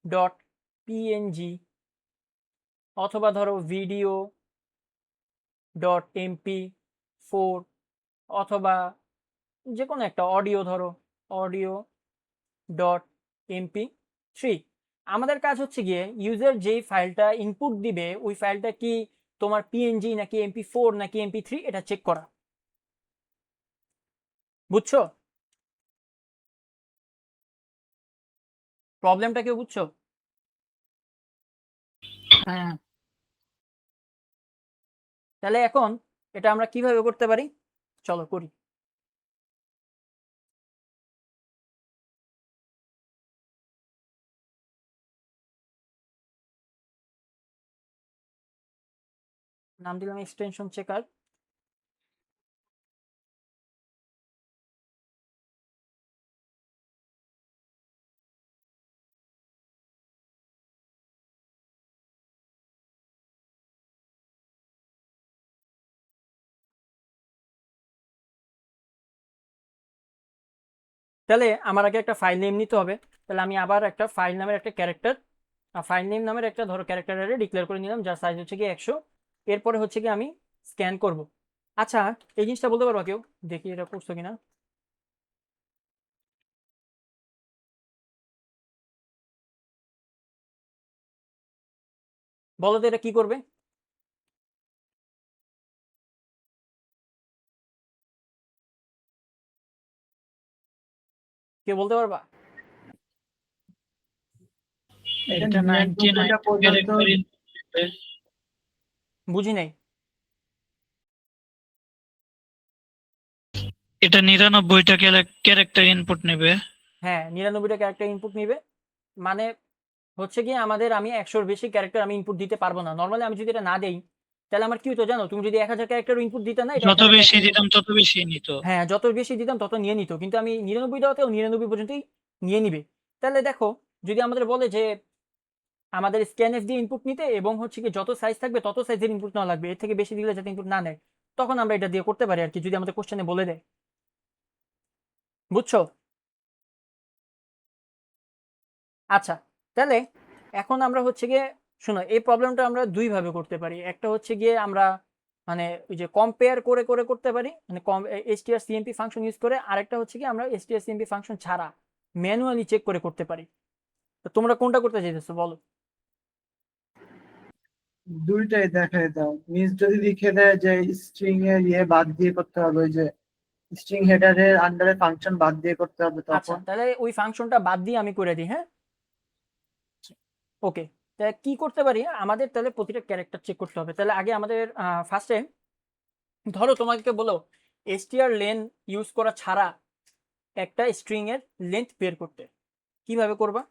ডট পিএনজি, অথবা ধরো ভিডিও ডট MP4, অথবা যে কোনো একটা অডিও, ধরো অডিও ডট MP3। আমাদের কাজ হচ্ছে গিয়ে ইউজার যেই ফাইলটা ইনপুট দিবে ওই ফাইলটা কি তোমার পিএনজি নাকি MP4 নাকি MP3 এটা চেক করা, বুঝছো প্রবলেমটা? কেউ বুঝছো? হ্যাঁ তাহলে এখন এটা আমরা কিভাবে করতে পারি, চলো করি। নাম দিলাম এক্সটেনশন চেকার। তাহলে আমার আগে একটা ফাইল নেম নিতে হবে। তাহলে আমি আবার একটা ফাইল নামের একটা ক্যারেক্টার, ফাইল নেম নামের একটা ধরো ক্যারেক্টার ডিক্লেয়ার করে নিলাম, যার সাইজ হচ্ছে কি 100। এরপরে হচ্ছে কি আমি স্ক্যান করব। আচ্ছা এই জিনিসটা বলতে পারবা কেউ? দেখি এটা করছো কিনা। বলো তো এটা কি করবে? কেউ বলতে পারবা? এটা এটা 99 পর্যন্ত ক্যারেক্টার। বুঝি নাই। এটা 99টা ক্যারেক্টার ইনপুট নেবে। হ্যাঁ 99টা ক্যারেক্টার ইনপুট নিবে, মানে হচ্ছে কি আমাদের আমি 100-র বেশি ক্যারেক্টার আমি ইনপুট দিতে পারবো না। নর্মালি আমি যদি এটা না দেই তাহলে আমার কি হতো জানো? তুমি যদি 1000 ক্যারেক্টার ইনপুট দিতে না, এটা যত 1000 বেশি ক্যারেক্টার ইনপুট, দিতাম তত বেশি নিত। হ্যাঁ যত বেশি দিতাম তত নিয়ে নিত, কিন্তু আমি 99 দেওয়াতেও 99 পর্যন্তই নিয়ে নিবে। তাহলে দেখো যদি আমাদের বলে যে আমাদের স্ক্যানএফ দিয়ে ইনপুট নিতে এবং হচ্ছে কি যত সাইজ থাকবে তত সাইজের ইনপুট নেওয়া লাগবে, এর থেকে বেশি দিলে যাতে ইনপুট না নেয়, তখন আমরা এটা দিয়ে করতে পারি আর কি, যদি আমাদের কোশ্চেনে বলে দেয়। বুঝছো? আচ্ছা, তাহলে এখন আমরা হচ্ছে গিয়ে শোনো, এই প্রবলেমটা আমরা দুইভাবে করতে পারি। একটা হচ্ছে গিয়ে আমরা মানে ওই যে কম্পেয়ার করে করে করতে পারি, মানে এসটিআর সিএমপি ফাংশন ইউজ করে। আরেকটা হচ্ছে কি আমরা এসটিআর সিএমপি ফাংশন ছাড়া ম্যানুয়ালি চেক করে করতে পারি। তো তোমরা কোনটা করতে চাইতেছো বলো? দুইটাই দেখাই দাও। মিস যদি লিখে দেয় যে স্ট্রিং এর ইয়ে বাদ দিয়ে করতে হবে, ওই যে স্ট্রিং হেডারের আন্ডারে ফাংশন বাদ দিয়ে করতে হবে, আচ্ছা, তখন তাহলে ওই ফাংশনটা বাদ দিয়ে আমি করে দিই, হ্যাঁ। ওকে, তাহলে কি করতে পারি, আমাদের তাহলে প্রতিটা ক্যারেক্টার চেক করতে হবে। তাহলে আগে আমাদের ফার্স্টে ধরো তোমাকে বলো এসটিআর লেন ইউজ করা ছাড়া একটা স্ট্রিং এর লেন্থ বের করতে, কিভাবে করবা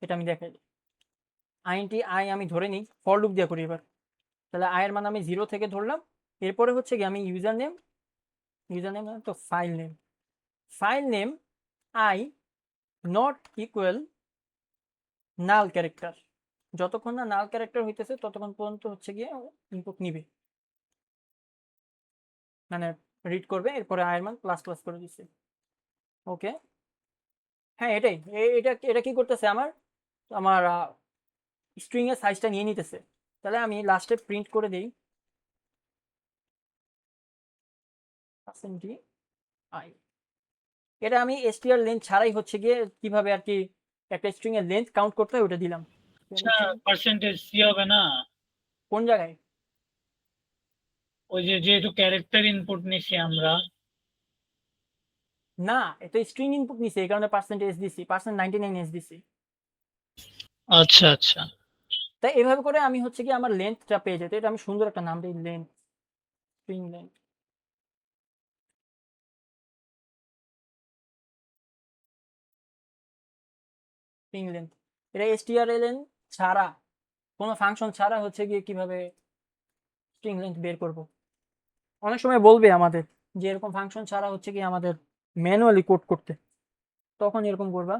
এটা আমি দেখাই দিই। আইএনটি আই আমি ধরে নিই, ফর লুপ দিয়ে করি এবার। তাহলে আই এর মান আমি 0 থেকে ধরলাম। এরপরে হচ্ছে কি আমি ইউজার নেম তো file name I not equal null character. যতক্ষণ না নাল ক্যারেক্টার হইতেছে ততক্ষণ পর্যন্ত হচ্ছে গিয়ে ইনপুট নিবে, মানে রিড করবে। এরপরে আয়ের মান প্লাস প্লাস করে দিচ্ছে। ওকে, হ্যাঁ এটাই। এটা এটা কি করতেছে, আমার আমার স্ট্রিং এর সাইজটা নিয়ে নিতেছে। তাহলে আমি লাস্টে প্রিন্ট করে দিই পার্সেন্টি আই। এটা আমি এসটিআর লেন্থ ছাড়াই হচ্ছে গিয়ে কিভাবে আর কি একটা স্ট্রিং এর লেন্থ কাউন্ট করতে হয় ওটা দিলাম। আচ্ছা, পার্সেন্টেজ সি হবে না? কোন জায়গায়? ওই যে যেহেতু ক্যারেক্টার ইনপুট নিছি আমরা। না, এটা স্ট্রিং ইনপুট নিছে, এই কারণে পার্সেন্টেজ দিছি, %99 দিছি। আচ্ছা আচ্ছা। তাই এভাবে করে আমি হচ্ছে কি আমার লেন্থটা পেয়ে যেতে, এটা আমি সুন্দর একটা নাম দিই, length, string length. String length এটা strlen ছাড়া, কোনো ফাংশন ছাড়া হচ্ছে গিয়ে কিভাবে স্ট্রিং লেন্থ বের করব। অনেক সময় বলবে আমাদের যে এরকম ফাংশন ছাড়া হচ্ছে কি আমাদের ম্যানুয়ালি কোড করতে, তখন এরকম করবা।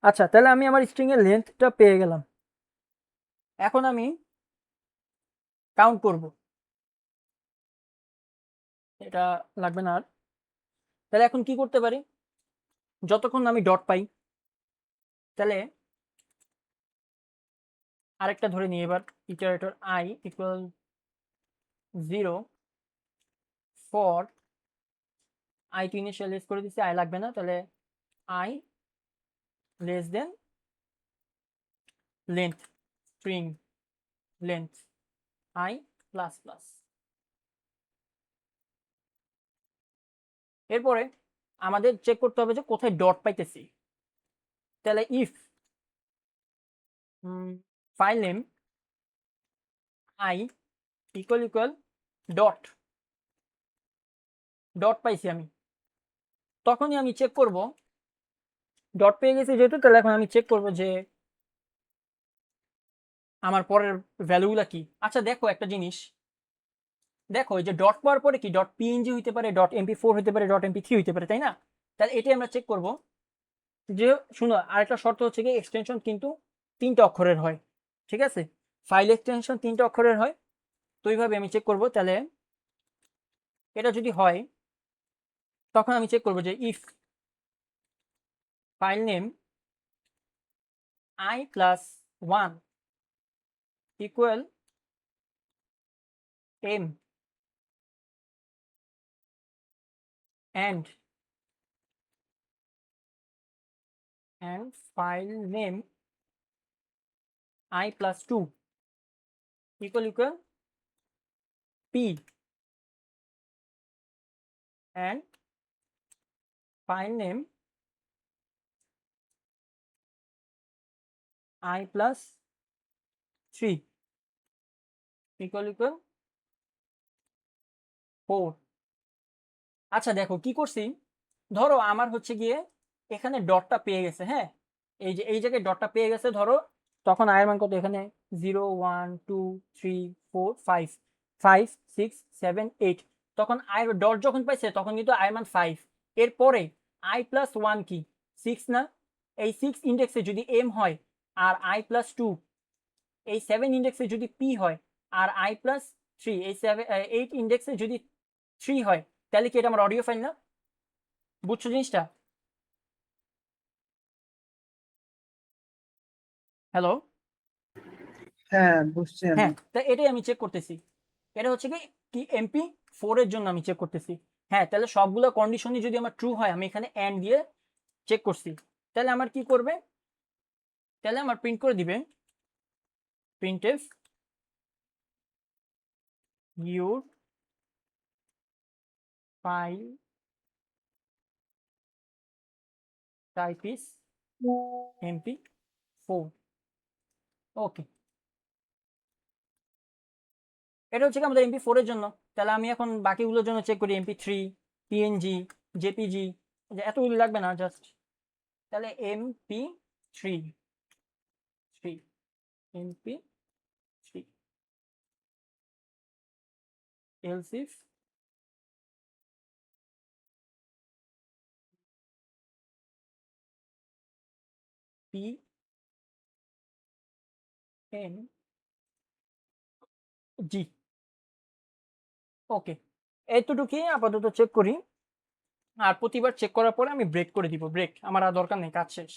আচ্ছা, তাহলে আমি আমার স্ট্রিং এর লেন্থটা পেয়ে গেলাম। এখন আমি কাউন্ট করব, এটা লাগবে না আর। তাহলে এখন কি করতে পারি, যতক্ষণ না আমি ডট পাই, তাহলে আরেকটা ধরে নিই এবার, iterator I equal 0 for I to initialize করে দিচ্ছি, আই লাগবে না। তাহলে I less than length, string length I plus plus. এরপরে আমাদের চেক করতে হবে যে কোথায় ডট পাইতেছি। তাহলে if file name I equal dot, dot পাইছি আমি, তখনই আমি চেক করব, ডট পেয়ে গেছি যেহেতু, তাহলে এখন আমি চেক করব যে আমার পরের ভ্যালুগুলা কি। আচ্ছা দেখো একটা জিনিস, দেখো এই যে ডট পাওয়ার পরে কি ডট পিএনজি হইতে পারে, ডট এমপি4 হইতে পারে, ডট এমপি3 হইতে পারে, তাই না? তাহলে এটাই আমরা চেক করব যে, শুনো আরেকটা শর্ত হচ্ছে কি এক্সটেনশন কিন্তু 3টা অক্ষরের হয়, ঠিক আছে? ফাইল এক্সটেনশন 3টা অক্ষরের হয়। তো এইভাবে আমি চেক করব। তাহলে এটা যদি হয় তখন আমি চেক করব যে if file name I plus 1 equal M and file name I plus 2 equal p and file name I plus 3 equal 4। আচ্ছা দেখো কি করছি, ধরো আমার হচ্ছে গিয়ে এখানে ডটটা পেয়ে গেছে, হ্যাঁ এই যে এই জায়গায় ডটটা পেয়ে গেছে ধরো, তখন আয়ের মান কত, এখানে 0 1 2 3 4 5 5 6 7 8, তখন আয়ের ডট যখন পাইছে তখন কিন্তু আয়ের মান 5। এরপরে আই প্লাস 1 কি 6 না? এই 6 ইন্ডেক্সে যদি এম হয় আর আই প্লাস 2 এই 7 ইন্ডেক্সে যদি পি হয় আর আই প্লাস 3 এই 8 ইন্ডেক্সে যদি 3 হয়, তাহলে কি এটা আমার অডিও ফাইল না? বুঝছো জিনিসটা? হ্যালো? হ্যাঁ, বুঝছি আমি। হ্যাঁ, তা এটাই আমি চেক করতেছি। এটা হচ্ছে কি কি এমপি 4 এর জন্য আমি চেক করতেছি। হ্যাঁ, তাহলে সবগুলো কন্ডিশনই যদি আমার ট্রু হয়, আমি এখানে এন্ড দিয়ে চেক করছি, তাহলে আমার কি করবে, তাহলে আমার প্রিন্ট করে দিবে printf your file type is MP4। ওকে, এটা হচ্ছে কি আমাদের MP4 এর জন্য। তাহলে আমি এখন বাকিগুলোর জন্য চেক করি MP3, PNG, JPG, এতগুলো লাগবে না জাস্ট। তাহলে MP3 MP3 else if PNG। ওকে, এতটুকুই আপাতত চেক করি। আর প্রতিবার চেক করার পরে আমি ব্রেক করে দিব, ব্রেক আমার আর দরকার নেই, কাজ শেষ।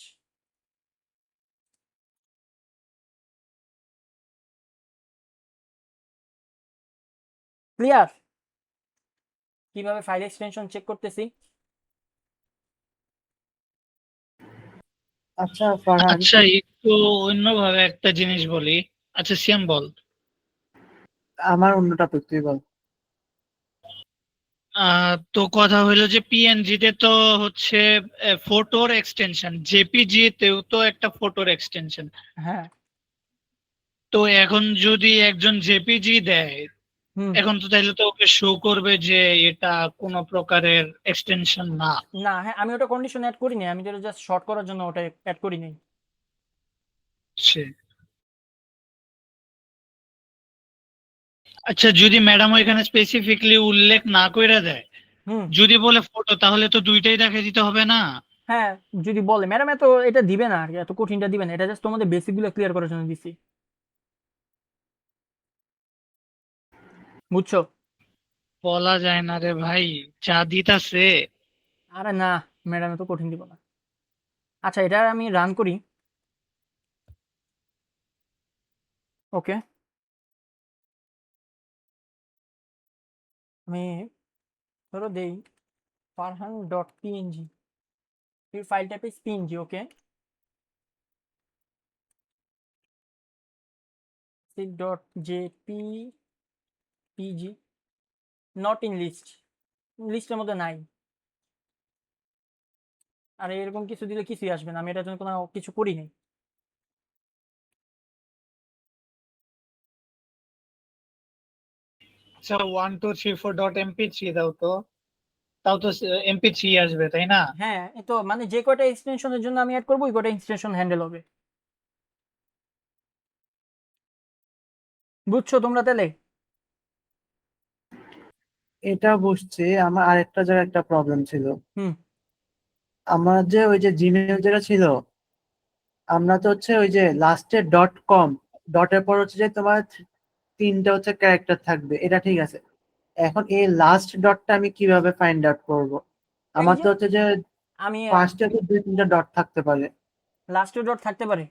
ক্লিয়ার কিভাবে ফাইল এক্সটেনশন চেক করতেছি? আচ্ছা ফারহান, আচ্ছা, একটু অন্যভাবে একটা জিনিস বলি। আচ্ছা সিয়াম বল। আমার অন্য টপিক তুই বল। তো কথা হইলো যে পিএনজি তে তো হচ্ছে ফটোর এক্সটেনশন, জেপিজি তেও তো একটা ফটোর এক্সটেনশন। হ্যাঁ। তো এখন যদি একজন জেপিজি দেয়, হুম। এখন তো তাইলে তো ওকে শো করবে যে এটা কোনো প্রকারের এক্সটেনশন না। না, হ্যাঁ, আমি ওটা কন্ডিশন অ্যাড করিনি, আমি যেটা জাস্ট শর্ট করার জন্য ওটা অ্যাড করিনি। আচ্ছা, যদি ম্যাডাম এখানে স্পেসিফিকলি উল্লেখ না কইরা দেয়, হুম। যদি বলে ফটো, তাহলে তো দুইটাই দেখে দিতে হবে না? হ্যাঁ, যদি বলে ম্যাডাম এত এটা দিবে না আর কি, এত কঠিনটা দিবে না, এটা জাস্ট তোমাদের বেসিক গুলো ক্লিয়ার করার জন্য দিছি। বুঝছো? বলা যায় না রে ভাই, যা দিতাছে। আরে না, ম্যাডাম এত কঠিন দিব না। আচ্ছা, এটা আমি রান করি। ওকে, আমি ধরো দেই Farhan dot PNG, file type is PNG. Okay, C dot JPG not in list, লিস্টের মধ্যে নাই। আর এরকম কিছু দিলে কিছুই আসবে না, আমি এটার জন্য কোনো কিছু করি নাই। আচ্ছা, 1234.mp3 দাও তো, তাও তো MP3 আসবে তাই না? হ্যাঁ, এই তো মানে যে কয়টা এক্সটেনশনের জন্য আমি অ্যাড করবো ওই কয়টা এক্সটেনশন হ্যান্ডেল হবে। বুঝছো তোমরা তাহলে? এটা বুঝছি, আমার আরেকটা জায়গায় একটা প্রবলেম ছিল। হুম। আমার যে ওই যে জিমেল যেটা ছিল, আমরা তো হচ্ছে ওই যে লাস্টে ডট কম, ডটের পর হচ্ছে যে তোমার তিনটা হচ্ছে ক্যারেক্টার থাকবে, এটা ঠিক আছে। এখন এই লাস্ট ডটটা আমি কিভাবে ফাইন্ড আউট করব? এই আমার যে তো হচ্ছে যে আমি ফার্স্টে তো দুই তিনটা ডট থাকতে পারে। লাস্টে ডট থাকতে পারে।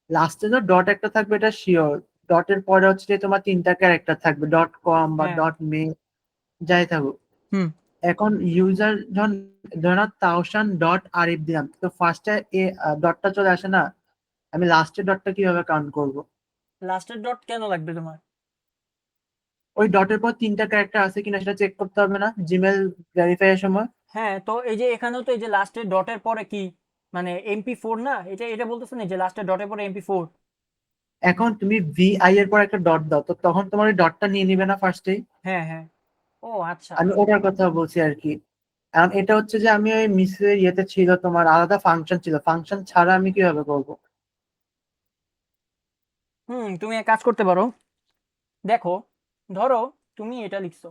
লাস্টে তো ডট একটা থাকবে, এটা শিওর। ডটের পরে হচ্ছে যে তোমার তিনটা ক্যারেক্টার থাকবে, ডট কম বা হ্যাঁ। ডট মে, যাই থাকুক। হুম। এখন ইউজার যখন ধরো তাওসান ডট আরিফ দিলাম, তো ফার্স্টে এ ডটটা চলে আসে না, আমি লাস্টের ডটটা কিভাবে কাউন্ট করব? লাস্টের ডট কেন লাগবে তোমার? ওই ডটের পর তিনটা ক্যারেক্টার আছে কিনা সেটা চেক করতে হবে না জিমেল ভেরিফাই এর সময়? হ্যাঁ, তো এই যে এখানেও তো এই যে লাস্টের ডটের পরে কি মানে MP4 না, এটা এটা বলতেছে না যে লাস্টের ডটের পরে MP4। এখন তুমি ভিআই এর পর একটা ডট দাও, তো তখন তোমার ওই ডটটা নিয়ে নিবে না ফার্স্টেই? হ্যাঁ, হ্যাঁ। ও আচ্ছা। আমি ওটার কথা বলছি আর কি। কারণ এটা হচ্ছে যে আমি ওই মিসের ইয়েতে ছিল, তোমার আলাদা ফাংশন ছিল, ফাংশন ছাড়া আমি কিভাবে করব? হুম, তুমি এক কাজ করতে পারো। দেখো, ধরো তুমি এটা লিখছো,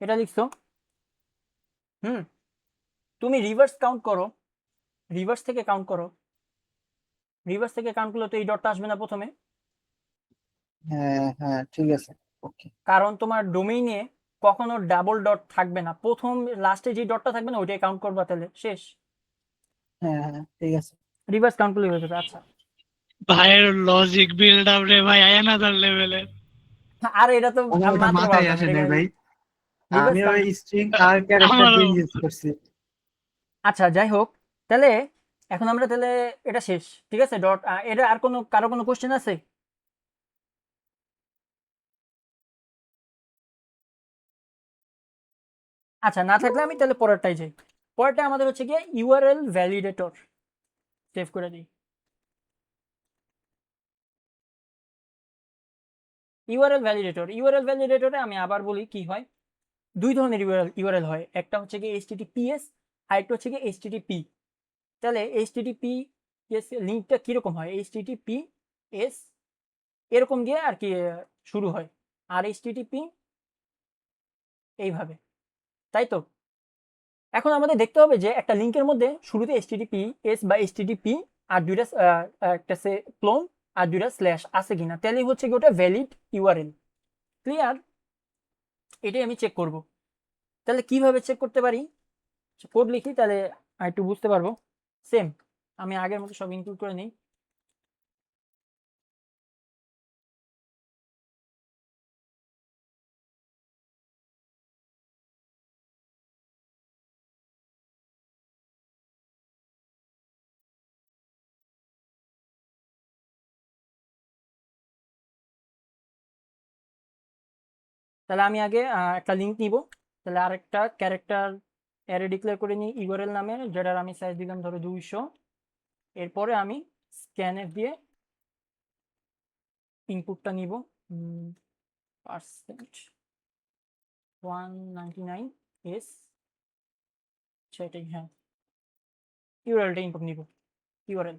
এটা লিখছো। তুমি রিভার্স কাউন্ট করো, রিভার্স থেকে কাউন্ট করো, রিভার্স থেকে কাউন্ট করলে তো এই ডটটা আসবে না প্রথমে, হ্যাঁ হ্যাঁ ঠিক আছে, ওকে। কারণ তোমার ডোমেইনে কখনো ডাবল ডট থাকবে না, প্রথম লাস্টে যে ডটটা থাকবে না ওইটাই কাউন্ট করবা, তাহলে শেষ। হ্যাঁ হ্যাঁ ঠিক আছে। রিভার্স কাউন্ট করলে হয়ে যাবে। আচ্ছা, ভাইয়ের লজিক বিল্ড আপ রে ভাই অ্যানাদার লেভেলের। আর এটা তো আমার আমি ওটা মাত্র মাথায় বললাম, আসে এটা নাই ভাই, রিভার্স আমি ওই কাউন্ট। স্ট্রিং আর ক্যারেক্টার আমারও। দিয়ে ইউজ করছি। আচ্ছা যাই হোক, তাহলে এখন আমরা তাহলে এটা শেষ, ঠিক আছে ডট। এটা আর কোনো কারো কোনো কোশ্চেন আছে? আচ্ছা না থাকলে আমি তাহলে পরেরটাই যাই। পরেরটা আমাদের হচ্ছে গিয়ে ইউআরএল ভ্যালিডেটর। সেভ করে দিই। ইউআরএল ভ্যালিডেটরে আমি আবার বলি কি হয়। দুই ধরনের ইউআরএল হয়, একটা হচ্ছে গিয়ে এইচটিটিপিএস আর একটা হচ্ছে গিয়ে এইচটিটিপি। তাহলে এইচটিটিপি এস লিঙ্কটা কিরকম হয়, এইচটিটিপি এস এরকম দিয়ে আর কি শুরু হয়, আর এইচটিটিপি এইভাবে, তাই তো? এখন আমাদের দেখতে হবে যে একটা লিঙ্কের মধ্যে শুরুতে এইচটিটিপি এস বা এইচটিটিপি আর দুইটা একটা ক্লোন আর দুইটা স্ল্যাশ আছে কিনা, তাহলে হচ্ছে কি ওটা ভ্যালিড ইউআরএল। ক্লিয়ার? এটাই আমি চেক করব। তাহলে কিভাবে চেক করতে পারি, কোড লিখি তাহলে একটু বুঝতে পারবো। সেম আমি আগের মতো সব ইনক্লুড করে নিই। তাহলে আমি আগে একটা লিঙ্ক নিব, তাহলে আরেকটা ক্যারেক্টার অ্যারে ডিক্লেয়ার করে নিই ইউআরএল নামে, যেটার আমি সাইজ দিলাম ধরো 200। এরপরে আমি স্ক্যানএফ দিয়ে ইনপুটটা নিব, পার্সেন্ট 199 এস, সেটাই হ্যাঁ, ইউআরএলটা ইনপুট নিব, ইউআরএল।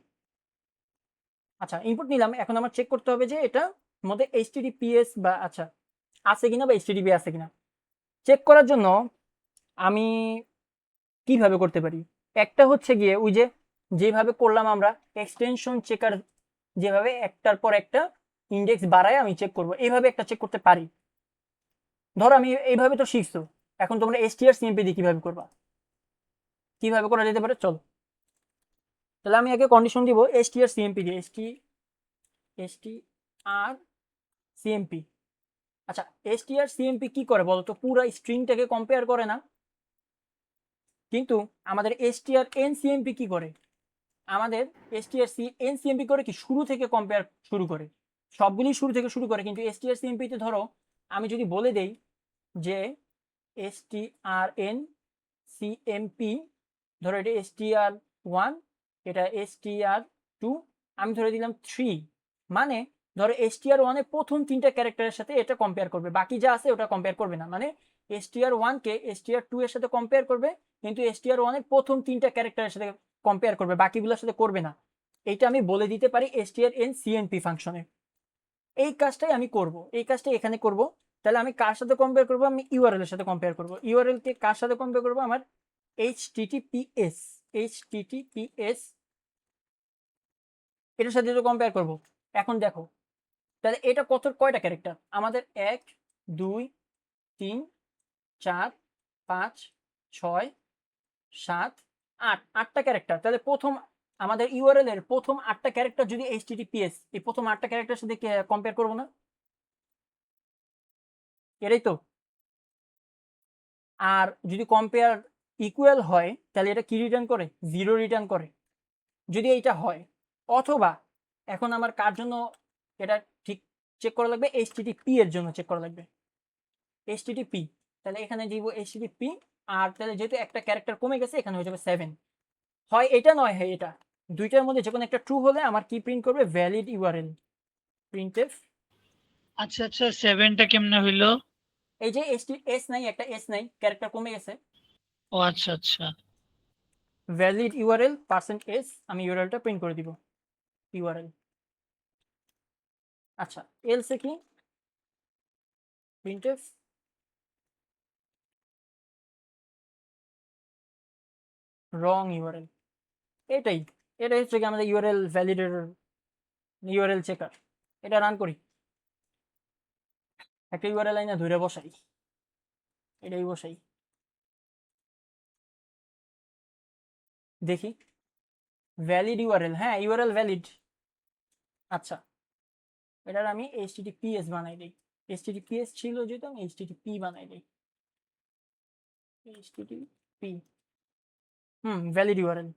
আচ্ছা ইনপুট নিলাম, এখন আমার চেক করতে হবে যে এটা মধ্যে এইচটিটিপিএস বা আচ্ছা আছে কিনা বা এইচটিটিপি আছে কিনা। চেক করার জন্য আমি কিভাবে করতে পারি, একটা হচ্ছে গিয়ে ওই যে যেভাবে করলাম আমরা এক্সটেনশন চেকার, যেভাবে একটার পর একটা ইন্ডেক্স বাড়ায় আমি চেক করব, এইভাবে একটা চেক করতে পারি। ধরো আমি এইভাবে তো শিখছো, এখন তোমরা এসটিআর সিএমপি দিয়ে কিভাবে করবা, কিভাবে করা যেতে পারে চলো। তাহলে আমি আগে কন্ডিশন দিব এসটিআর সিএমপি দিয়ে, এসটিআর সিএমপি। আচ্ছা এসটিআর সিএমপি কি করে বলতো, পুরো স্ট্রিংটাকে কম্পেয়ার করে না, কিন্তু আমাদের এসটিআর এনসিএমপি কি করে, আমাদের এসটিআর এনসিএমপি করে কি শুরু থেকে কম্পেয়ার শুরু করে, সবগুলি শুরু থেকে শুরু করে। কিন্তু এসটিআর সিএমপিতে ধরো আমি যদি বলে দেই যে এসটিআর এন সিএমপি, ধরো এটা এসটিআর 1, এটা এসটিআর 2, আমি ধরে দিলাম 3, মানে ধরো এসটিআর 1 এর প্রথম 3টা ক্যারেক্টারের সাথে এটা কম্পেয়ার করবে, বাকি যা আছে ওটা কম্পেয়ার করবে না। মানে এসটিআর 1 কে এসটিআর 2 এর সাথে কম্পেয়ার করবে, কিন্তু এসটিআর 1 এর প্রথম 3টা ক্যারেক্টারের সাথে কম্পেয়ার করবে, বাকিগুলোর সাথে করবে না। এইটা আমি বলে দিতে পারি এসটিআর এন সিএমপি ফাংশনে। এই কাজটাই আমি করব, এই কাজটাই এখানে করব। তাহলে আমি কার সাথে কম্পেয়ার করব, আমি ইউআরএল এর সাথে কম্পেয়ার করব। ইউআরএল কে কার সাথে কম্পেয়ার করব, আমার এইচটিটিপিএস এটার সাথে তো কম্পেয়ার করব। এখন দেখো তাহলে এটা কয়টা ক্যারেক্টার আমাদের, 1 2 3 4 5 6 7 8, 8টা ক্যারেক্টার। তাহলে প্রথম আমাদের ইউআরএল এর প্রথম 8টা ক্যারেক্টার যদি এইচটিটিপিএস, এই প্রথম 8টা ক্যারেক্টার সাথে কম্পেয়ার করব না, এটাই তো। আর যদি কম্পেয়ার ইকুয়াল হয় তাহলে এটা কি রিটার্ন করে, 0 রিটার্ন করে যদি এইটা হয়। অথবা এখন আমার কার জন্য এটা ঠিক চেক করা লাগবে, এইচটিটিপি এর জন্য চেক করা লাগবে, এইচটিটিপি। তাহলে এখানে দিব এইচটিটিপি, আর তাহলে যেহেতু একটা ক্যারেক্টার কমে গেছে এখানে হয়ে যাবে 7। হয় এটা নয় হয় এটা, দুইটার মধ্যে যে কোনো একটা ট্রু হলে আমার কি প্রিন্ট করবে, ভ্যালিড ইউআরএল, প্রিন্টএফ। আচ্ছা আচ্ছা, 7টা কেমনে হইলো? এই যে এস নাই, একটা এস নাই, ক্যারেক্টার কমে গেছে, ও আচ্ছা আচ্ছা। ভ্যালিড ইউআরএল পার্সেন্ট এস, আমি ইউআরএলটা প্রিন্ট করে দিব, ইউআরএল। আচ্ছা এলসে কি, প্রিন্টএফ রং ইউআরএল। এটাই এটাই হচ্ছে কি আমাদের ইউআরএল ভ্যালিডেটর, ইউআরএল চেকার। এটা রান করি, একটা ইউআরএল আইনা ধরে বসাই, এটাই বসাই, দেখি ভ্যালিড ইউআরএল, হ্যাঁ ইউআরএল ভ্যালিড। আচ্ছা, এটার আমি এইচটিটিপিএস বানাই দিই, এইচটিটিপিএস ছিল যেহেতু আমি এইচটিটিপি বানাই দিই, এইচটিটিপি, ভ্যালিড ইউআরএল।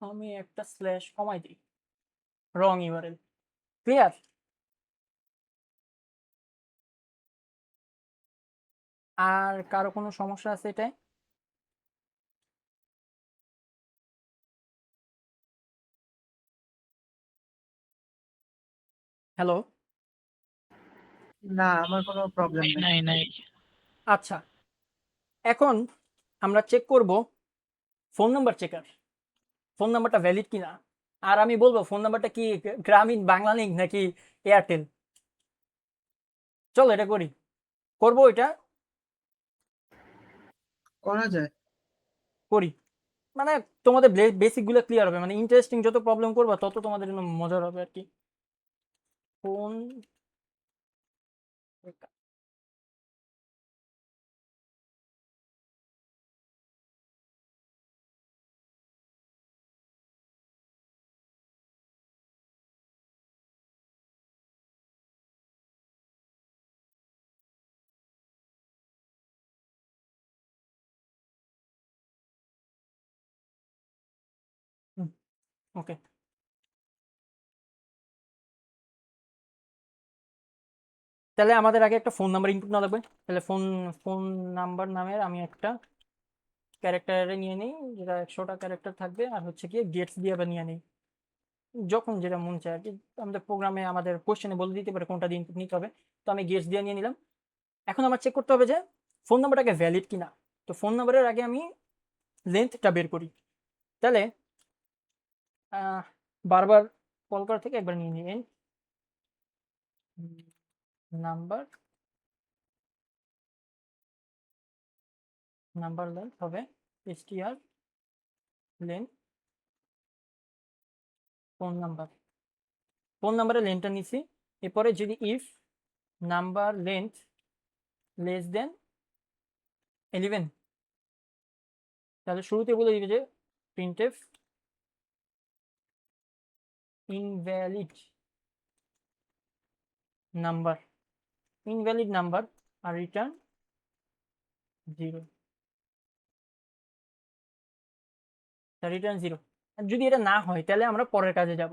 আমি একটা স্ল্যাশ কমাই দিই, রং ইউআরএল। ক্লিয়ার? আর কারো কোনো সমস্যা আছে এটাই? হ্যালো? না, আমার কোনো প্রবলেম নাই নেই। নাই নাই। আচ্ছা, এখন আমরা চেক করব ফোন নাম্বার চেকার, ফোন নাম্বারটা ভ্যালিড কিনা। আর আমি বলবো ফোন নাম্বারটা কি গ্রামীণ বাংলালিংক নাকি এয়ারটেল। চলো এটা করি, করবো এটা, করা যায়। করি। মানে তোমাদের বেসিক গুলো ক্লিয়ার হবে, মানে ইন্টারেস্টিং যত প্রবলেম করবা তত তোমাদের জন্য মজার হবে আর কি। ফোন ওকে, তাহলে আমাদের আগে একটা ফোন নাম্বার ইনপুট না লাগবে। তাহলে ফোন ফোন নাম্বার নামের আমি একটা ক্যারেক্টারে নিয়ে নিই, যেটা 100টা ক্যারেক্টার থাকবে, আর হচ্ছে কি গেটস দিয়ে আবার নিয়ে নিই, যখন যেটা মন চায় আর কি। আমাদের প্রোগ্রামে আমাদের কোশ্চেনে বলে দিতে পারে কোনটা দিয়ে ইনপুট নিতে হবে। তো আমি গেটস দিয়ে নিয়ে নিলাম। এখন আমার চেক করতে হবে যে ফোন নাম্বারটাকে ভ্যালিড কিনা। তো ফোন নাম্বারের আগে আমি লেন্থটা বের করি। তাহলে বারবার কল করা থেকে একবার নিয়ে নিন নাম্বার, নাম্বার লেন্থ হবে str length phone number, phone নাম্বারের লেন্থটা নিছি। এরপরে যদি if number length less than 11, তাহলে শুরুতে বলে দিবে যে printf invalid number, invalid number, আর রিটার্ন 0, রিটার্ন 0। যদি এটা না হয় তাহলে আমরা পরের কাজে যাব।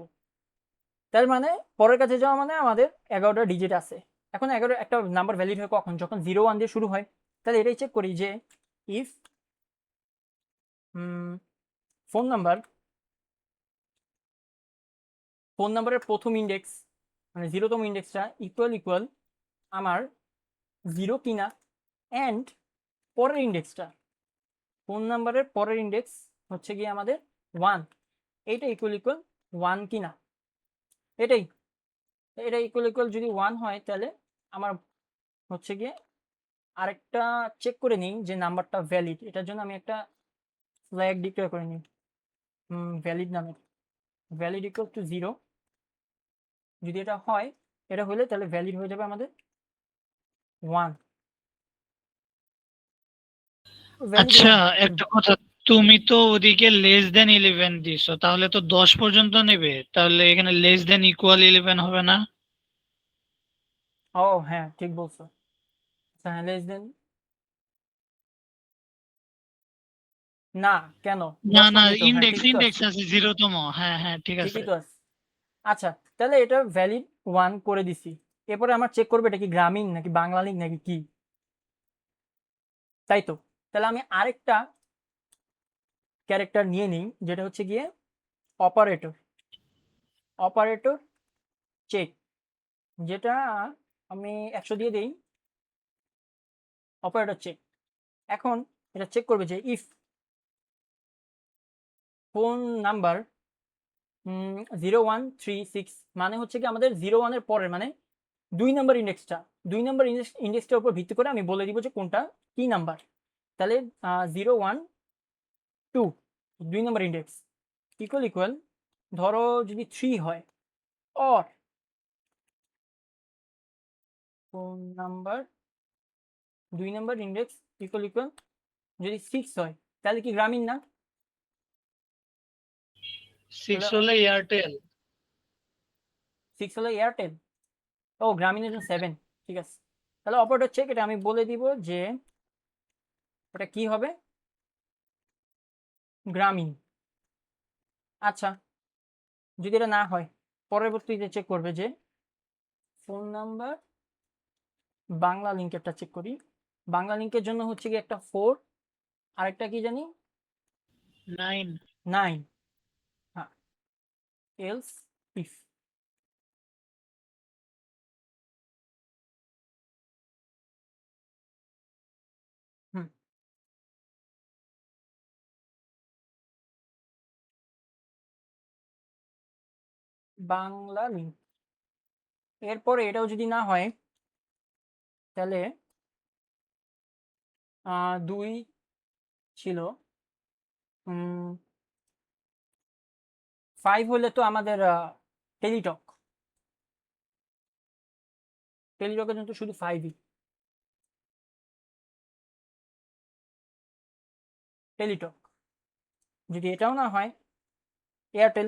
তার মানে পরের কাজে যাওয়া মানে আমাদের 11টা ডিজিট আছে। এখন 11 একটা নাম্বার ভ্যালিড হয় কখন, যখন 01 দিয়ে শুরু হয়। তাহলে এটাই চেক করি যে ইফ ফোন নাম্বার, ফোন নাম্বারের প্রথম ইন্ডেক্স মানে 0তম ইন্ডেক্সটা ইকুয়াল আমার 0 কিনা, অ্যান্ড পরের ইন্ডেক্সটা, ফোন নাম্বারের পরের ইন্ডেক্স হচ্ছে গিয়ে আমাদের 1, এইটা ইকুয়াল 1 কিনা। এটাই, এটা ইকুয়াল যদি 1 হয় তাহলে আমার হচ্ছে গিয়ে আরেকটা চেক করে নিই যে নাম্বারটা ভ্যালিড। এটার জন্য আমি একটা ফ্ল্যাগ ডিক্লেয়ার করে নিই ভ্যালিড নামের, ভ্যালিড ইকুয়াল টু 0। যদি এটা হয়, এটা হলে তাহলে ভ্যালিড হয়ে যাবে আমাদের 1। আচ্ছা, একটা কথা, তুমি তো ওদিকে লেস দেন 11 দিছো, তাহলে তো 10 পর্যন্ত নেবে, তাহলে এখানে লেস দেন ইকুয়াল 11 হবে না? ও হ্যাঁ ঠিক বলছো। আচ্ছা হ্যাঁ, লেস দেন, না কেন, না 10 না, মানেই তো, হ্যাঁ ইন্ডেক্স ঠিকই তো ইন্ডেক্স আছে, আছে 0তম, হ্যাঁ হ্যাঁ ঠিক আছে। ঠিকই তো আছে। আচ্ছা, তাহলে এটা ভ্যালিড 1 করে দিছি। এরপরে আমার চেক করবে এটা কি গ্রামীণ নাকি বাংলালিংক নাকি কি, তাই তো। তাহলে আমি আরেকটা ক্যারেক্টার নিয়ে নিই, যেটা হচ্ছে গিয়ে অপারেটর, অপারেটর চেক, যেটা আমি 100 দিয়ে দিই, অপারেটর চেক। এখন এটা চেক করবে যে ইফ ফোন নাম্বার 0136, মানে হচ্ছে কি আমাদের 01-এর পরের, মানে 2 নাম্বার ইন্ডেক্সটা 2 নাম্বার ইন্ডেক্সটার উপর ভিত্তি করে আমি বলে দিব যে কোনটা কি নাম্বার। তাহলে 0 1 2 2 নাম্বার ইন্ডেক্স ইকুয়াল ধরো যদি 3 হয়, or phone number 2 number index equal যদি 6 হয়, তাহলে কি গ্রামীণ না? 6 হলে এয়ারটেল। 6 হলো এয়ারটেল। ও গ্রামীণের জন্য 7, ঠিক আছে। তাহলে অপারেটর চেক, এটা আমি বলে দিব যে ওটা কি হবে, গ্রামীণ। আচ্ছা, যদি এটা না হয় পরবর্তীতে চেক করবে যে ফোন নাম্বার বাংলা লিঙ্কেরটা চেক করি। বাংলা লিঙ্কের জন্য হচ্ছে কি একটা 4 আর একটা কি জানি 9। 9। হ্যাঁ, else if hmm Bangla link, এরপরে এটাও যদি না হয় তাহলে 2 ছিল, 5 হলে তো আমাদের টেলিটক, টেলিটকের জন্য তো শুধু 5ই, টেলিটক। যদি এটাও না হয় এয়ারটেল,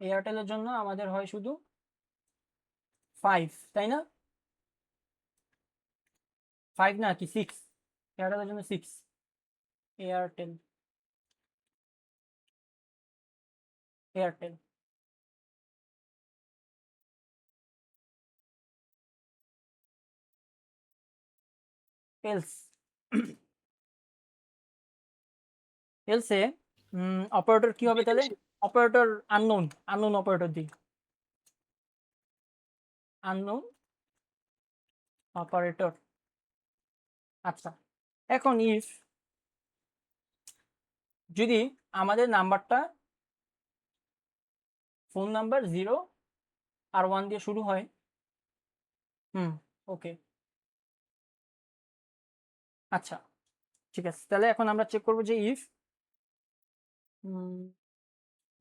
এয়ারটেলের জন্য আমাদের হয় শুধু 5, তাই না? 5 না কি 6, এয়ারটেলের জন্য 6, Airtel Airtel else else operator কি হবে তাহলে? অপারেটর আননোন, আননোন অপারেটর দিই, আননোন অপারেটর। আচ্ছা, এখন ইফ যদি আমাদের নাম্বারটা ফোন নাম্বার 0 আর 1 দিয়ে শুরু হয়, ওকে, আচ্ছা ঠিক আছে। তাহলে এখন আমরা চেক করবো যে ইফ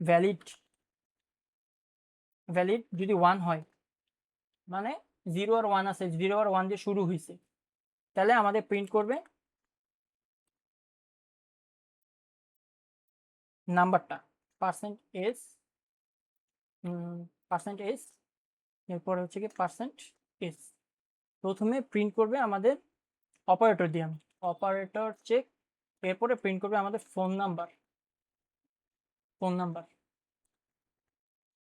ভ্যালিড ভ্যালিড যদি 1 হয়, মানে 0 আর 1 আছে, 0 আর 1 দিয়ে শুরু হয়েছে, তাহলে আমাদের প্রিন্ট করবে নাম্বারটা %s, %s, এরপরে হচ্ছে কি %s। প্রথমে প্রিন্ট করবে আমাদের অপারেটর দিয়ে, আমি অপারেটর চেক, এরপরে প্রিন্ট করবে আমাদের phone number, phone number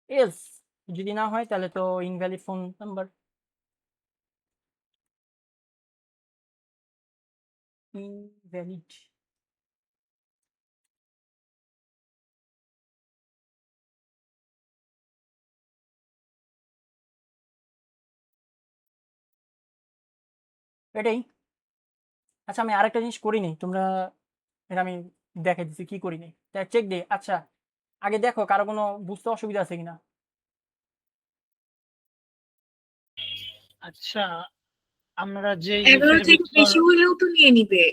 else যদি না হয় তাহলে তো ইনভ্যালিড ফোন নাম্বার, ইনভ্যালিড। এটাই। আচ্ছা, আমি আরেকটা জিনিস করি নি, তোমরা এটা আমি দেখে দিচ্ছি কি করি নি, তাই চেক দিই। আচ্ছা, আগে দেখো কারো কোনো বুঝতে অসুবিধা আছে কিনা। আচ্ছা, আমরা যে 11 ইফের থেকে ভিতর বেশি হলেও তো নিয়ে নিবে।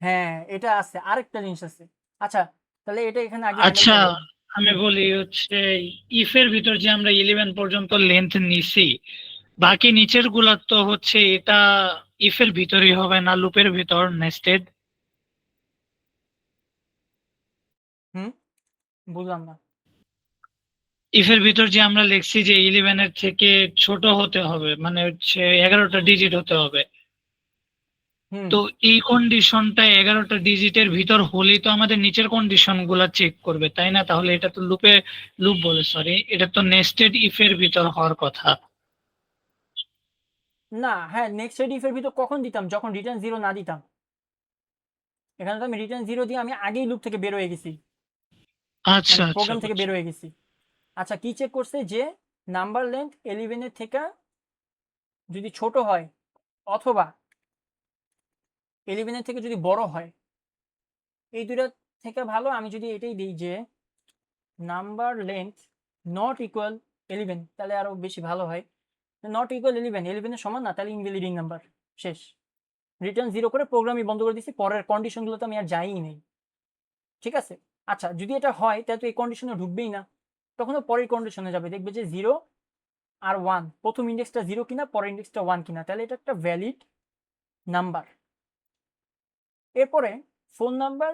হ্যাঁ, এটা আছে, আরেকটা জিনিস আছে। আচ্ছা, তাহলে এটা এখানে আগে হ্যান্ডেল আচ্ছা করো। আমি বলি হচ্ছে ইফের ভিতর যে আমরা 11 পর্যন্ত লেন্থ নিছি, বাকি নিচের গুলা তো হচ্ছে এটা ইফের ভিতরই হবে না, লুপের ভিতর নেস্টেড। হুম, বুঝলাম না। ইফের ভিতর যে আমরা লিখছি যে 11 এর থেকে ছোট হতে হবে, মানে হচ্ছে 11টা ডিজিট হতে হবে, হুম, তো এই কন্ডিশনটা 11টা ডিজিটের ভিতর হলেই তো আমাদের নিচের কন্ডিশন গুলা চেক করবে, তাই না? তাহলে এটা তো লুপ বলে, সরি, এটা তো নেস্টেড ইফের ভিতর হওয়ার কথা। না, হ্যাঁ, নেক্সট ইফের ভিতর কখন দিতাম? যখন রিটার্ন 0 না দিতাম। এখানে তো আমি রিটার্ন 0 দিয়ে আমি আগেই লুপ থেকে বের হয়ে গেছি, আচ্ছা মানে আচ্ছা প্রোগ্রাম থেকে বুঝছি। বের হয়ে গেছি। আচ্ছা, কি চেক করছে যে নাম্বার লেন্থ 11 এর থেকে যদি ছোট হয়, অথবা 11 এর থেকে যদি বড় হয়, এই দুইটা থেকে ভালো আমি যদি এটাই দিই যে নাম্বার লেন্থ নট ইকুয়াল 11, তাহলে আরো বেশি ভালো হয়। নট ইকুয়াল 11, 11 এর সমান না, তাহলে ইনভ্যালিডিং নাম্বার, শেষ। রিটার্ন 0 করে প্রোগ্রামই বন্ধ করে দিছি, পরের কন্ডিশনগুলোতে আমি আর যাইই নেই। ঠিক আছে? আচ্ছা, যদি এটা হয় তাহলে তো এই কন্ডিশনে ঢুকবেই না, তখন পরের কন্ডিশনে যাবে, দেখবে যে 0 আর 1, প্রথম ইন্ডেক্সটা 0 কিনা, পরের ইন্ডেক্সটা 1 কিনা, তাহলে এটা একটা ভ্যালিড নাম্বার। এরপরে ফোন নাম্বার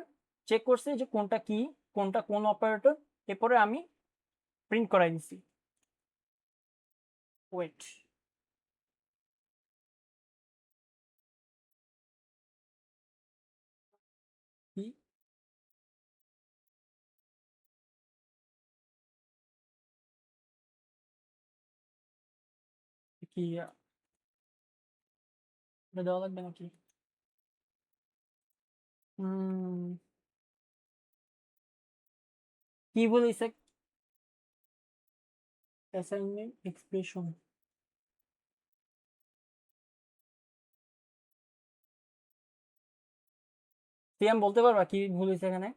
চেক করছে যে কোনটা কি, কোনটা কোন অপারেটর, এরপরে আমি প্রিন্ট করাই দিছি। ওয়েট, কি কি এটা দেওয়া লাগবে নাকি? কি বলেছে? অ্যাসাইনমেন্ট এক্সপ্রেশন, সিএম বলতে পারবা কি ভুল হয়েছে এখানে?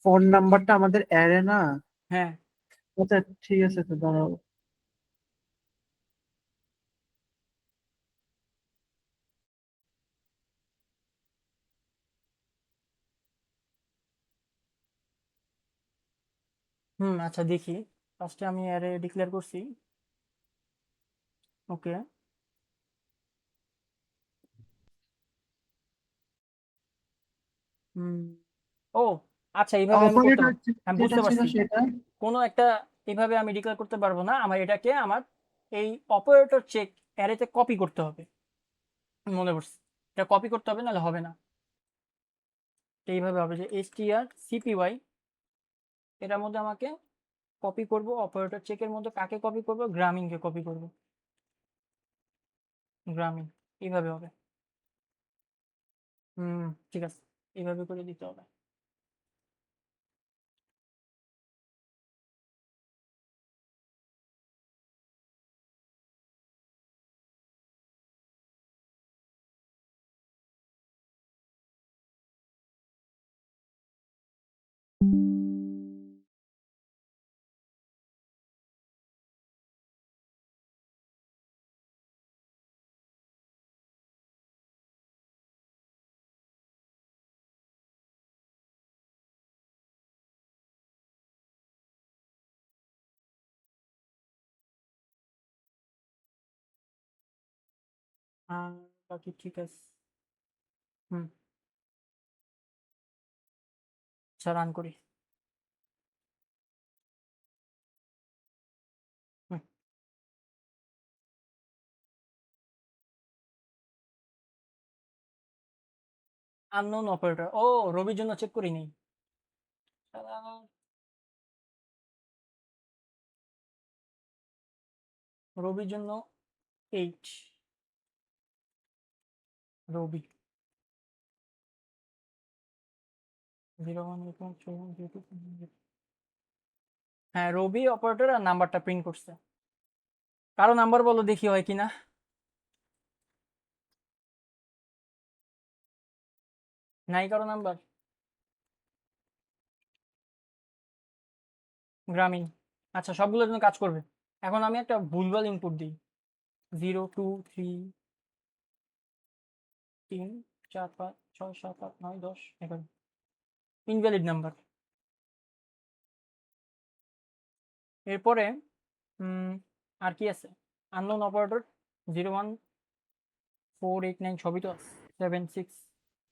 ফোন নাম্বারটা আমাদের অ্যারে না? হ্যাঁ, আচ্ছা ঠিক আছে, তো দাঁড়াও। আচ্ছা দেখি, ফার্স্টে আমি অ্যারে ডিক্লেয়ার করছি। ওকে, হুম, ও আচ্ছা, এইভাবে আমি করতে অপারেটর পারবো, আমি যেটা বুঝতে ছিল পারছি। সেটা কোনো একটা, এইভাবে আমি ডিক্লেয়ার করতে পারবো না, আমার এটাকে আমার এই অপারেটর চেক অ্যারেতে কপি করতে হবে, মনে পড়ছে, এটা কপি করতে হবে, নাহলে হবে না। তো এইভাবে হবে যে str cpy, এটার মধ্যে আমাকে কপি করব, অপারেটর চেকের মধ্যে কাকে কপি করব, গ্রামীণকে কপি করব, গ্রামীণ, এইভাবে হবে। ঠিক আছে, এইভাবে করে দিতে হবে। আর বাকি ঠিক আছে। হুম, আচ্ছা রান করি। হুম, আননোন অপারেটর, ও রবির জন্য চেক করি নেই। রবির জন্য 8, রবি 01813102, হ্যাঁ রবি অপারেটর আর নাম্বারটা প্রিন্ট করছে। কারো নাম্বার বলো দেখি হয় কিনা। নাই কারো নাম্বার, গ্রামীণ, আচ্ছা সবগুলোর জন্য কাজ করবে। এখন আমি একটা ভুলভাল ইনপুট দিই, 0234567891011, ইনভ্যালিড নাম্বার। এরপরে আর কি আছে, আননোন অপারেটর 01489, সবই তো আছে, 76।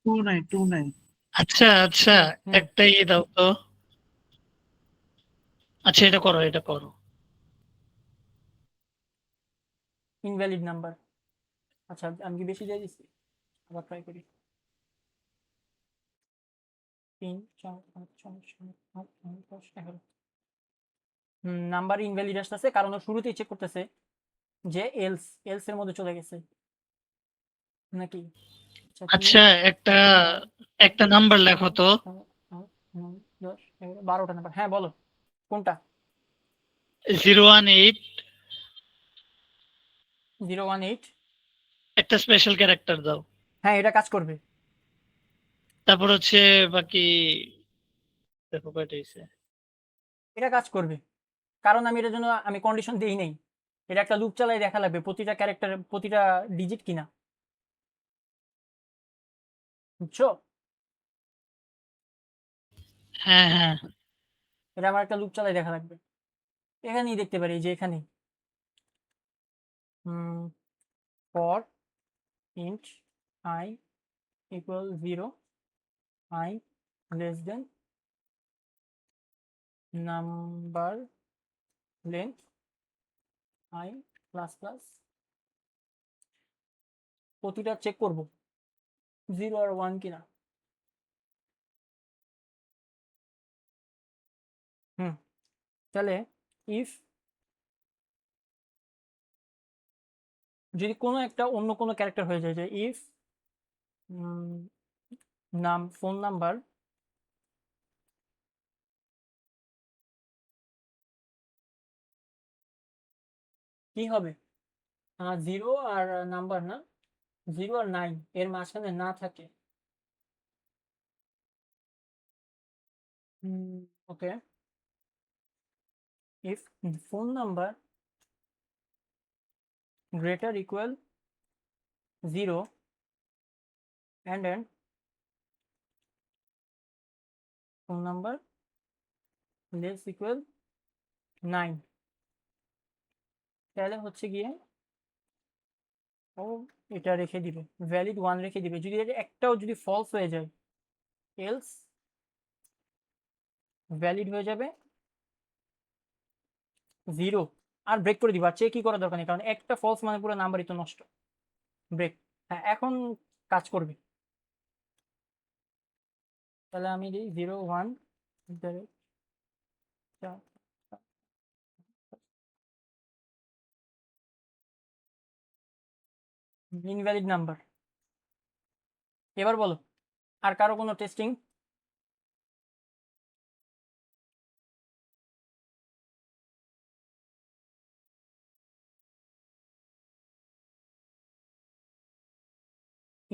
2929। আচ্ছা আচ্ছা, হুম একটা ইয়ে দাও তো। আচ্ছা এটা করো, এটা করো। Invalid number. আচ্ছা আমি কি বেশি দিয়ে দিচ্ছি, আবার ট্রাই করি। 3 4 5 6 7 8 9 10 11, নাম্বার ইনভ্যালিড আসতেছে, কারণ ও শুরুতেই চেক করতেছে যে এলস, এলস এর মধ্যে চলে গেছে নাকি। আচ্ছা 3 আচ্ছা একটা 4 একটা নাম্বার লেখো তো। 12টা নাম্বার, হ্যাঁ বলো কোনটা। 018, 018, একটা স্পেশাল ক্যারেক্টার দাও। হ্যাঁ এটা কাজ করবে। তারপর হচ্ছে বাকি, দেখো কয়টা হয়েছে। এটা কাজ করবে, কারণ আমি এটার জন্য আমি কন্ডিশন দিই নেই। এটা একটা লুপ চালাই দেখা লাগবে প্রতিটা ক্যারেক্টার, প্রতিটা ডিজিট কিনা, বুঝছো? হ্যাঁ হ্যাঁ। এটা আমার একটা লুপ চালাই দেখা লাগবে। এখানেই দেখতে পারি, যে এখানে for int I equal 0, I less than number length I plus plus, প্রতিটা চেক করব 0 আর 1 কিনা। তাহলে ইফ যদি কোনো একটা অন্য কোনো ক্যারেক্টার হয়ে যায়, যে ইফ ফোন নাম্বার কি হবে, 0 আর নাম্বার না, 0 আর 9 এর মাঝখানে না থাকে, okay, if phone number greater equal 0 and then phone number less equal 9, তাহলে হচ্ছে গিয়ে ও এটা রেখে দিবে, ভ্যালিড 1 রেখে দিবে। যদি এটা একটাও যদি ফলস হয়ে যায়, এলস ভ্যালিড হয়ে যাবে 0, আর ব্রেক করে দিবা। চেক কি করা দরকার নেই, কারণ একটা ফলস মানে পুরো নাম্বারই তো নষ্ট। ব্রেক, হ্যাঁ এখন কাজ করবে। তাহলে আমি দিই 0 1 ইনভ্যালিড নাম্বার। এবার বলো, আর কারো কোনো টেস্টিং?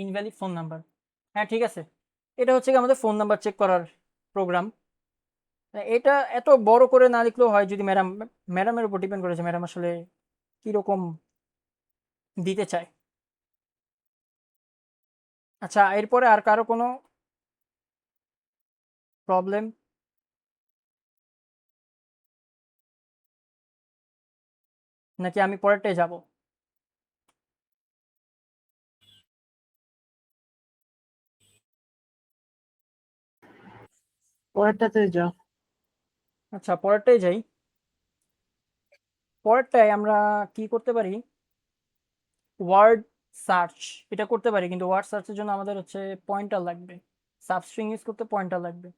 ইনভ্যালিড ফোন নাম্বার, হ্যাঁ ঠিক আছে। এটা হচ্ছে কি আমাদের ফোন নাম্বার চেক করার প্রোগ্রাম। এটা এত বড় করে না লিখলেও হয়, যদি ম্যাডামের উপর ডিপেন্ড করেছে, ম্যাডাম আসলে কিরকম দিতে চায়। আচ্ছা, এরপরে আর কারো কোনো প্রবলেম? নাকি আমি পরেরটায় যাব? পরেরটাতে যাও। আচ্ছা পরেরটায় যাই। পরেরটায় আমরা কি করতে পারি, ওয়ার্ড সার্চ এটা করতে পারি, কিন্তু ওয়ার্ড সার্চের জন্য আমাদের হচ্ছে পয়েন্টার লাগবে, সাবস্ট্রিং ইউজ করতে পয়েন্টার লাগবে।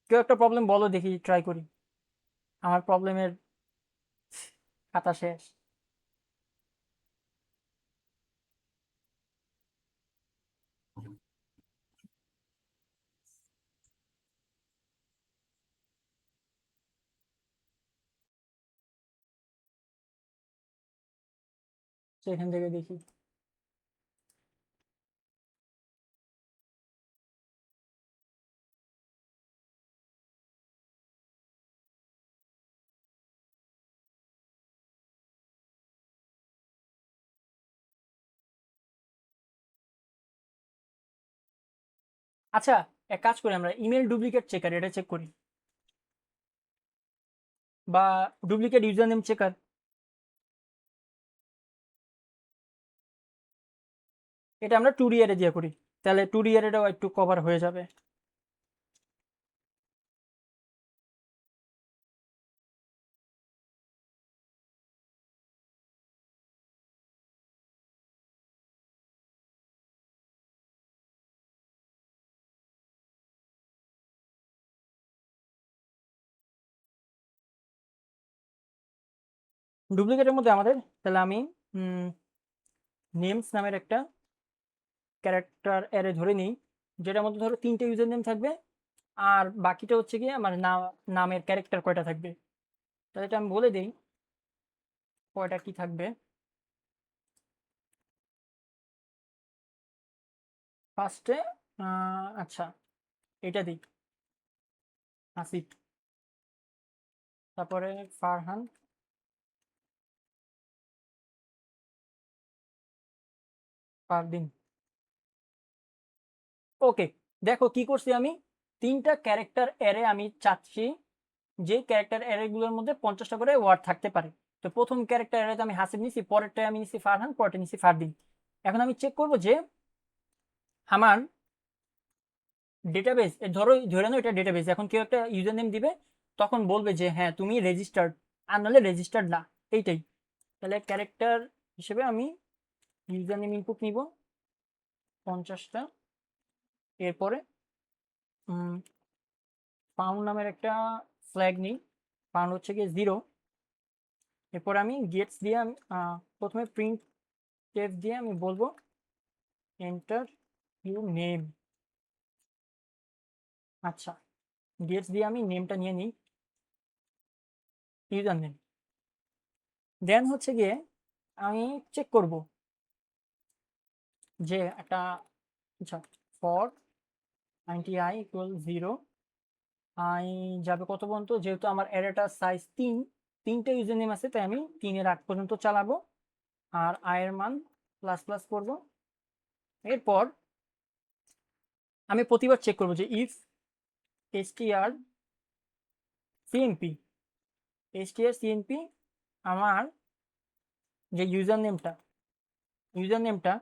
কেউ একটা প্রবলেম বলো দেখি, ট্রাই করি। আমার প্রবলেমের খাতা শেষ। সেখান থেকে দেখি। আচ্ছা, এক কাজ করি, আমরা ইমেল ডুপ্লিকেট চেকার এটা চেক করি, বা ডুপ্লিকেট ইউজার নেম চেকার। এটা আমরা 2D অ্যারে দিয়ে করি, তাহলে 2D অ্যারেটাও একটু কভার হয়ে যাবে। ডুপ্লিকেটের মধ্যে আমাদের, তাহলে আমি নেমস নামের একটা ক্যারেক্টার অ্যারে ধরে নিই, যেটার মধ্যে ধরো 3টে ইউজার নেম থাকবে, আর বাকিটা হচ্ছে গিয়ে আমার নামের ক্যারেক্টার কয়টা থাকবে। তাহলে এটা আমি বলে দিই কয়টা কি থাকবে। ফার্স্টে আচ্ছা এটা দিই, আসিফ, তারপরে ফারহান, ফারদিন। ওকে, দেখো কি করছি আমি, তিনটা ক্যারেক্টার অ্যারে আমি চাচ্ছি যে ক্যারেক্টার অ্যারেগুলোর মধ্যে 50টা করে ওয়ার্ড থাকতে পারে। তো প্রথম ক্যারেক্টার অ্যারেতে আমি হাসিব নিছি, পরেরটায় আমি নিছি ফারহান, পরেরটা নিছি ফারদিন। এখন আমি চেক করব যে আমার ডেটাবেস, ধরে নাও এটা ডেটাবেস, এখন কেউ একটা ইউজার নেম দিবে, তখন বলবে যে হ্যাঁ তুমি রেজিস্টার্ড, আর নাহলে রেজিস্টার্ড না, এইটাই। তাহলে ক্যারেক্টার হিসেবে আমি ইউজার নেম ইনপুট নিব 50টা। এরপরে ফাউন্ড নামের একটা ফ্ল্যাগ নিই, ফাউন্ড হচ্ছে গিয়ে 0। এরপর আমি গেটস দিয়ে আমি প্রথমে প্রিন্ট টেফ দিয়ে আমি বলবো এন্টার ইউর নেম। আচ্ছা, গেটস দিয়ে আমি নেমটা নিয়ে নিই, ইউজার নেম। দেন হচ্ছে গিয়ে আমি চেক করব যে একটা, আচ্ছা, ফর i ইকুয়াল 0, আই যাবে কত পর্যন্ত, যেহেতু আমার অ্যারেটার সাইজ 3, 3টে ইউজার নেম আছে, তাই আমি 3-এর আগ পর্যন্ত চালাবো, আর আয়ের মান প্লাস প্লাস করব। এরপর আমি প্রতিবার চেক করব যে ইফ strcmp আমার যে ইউজার নেমটা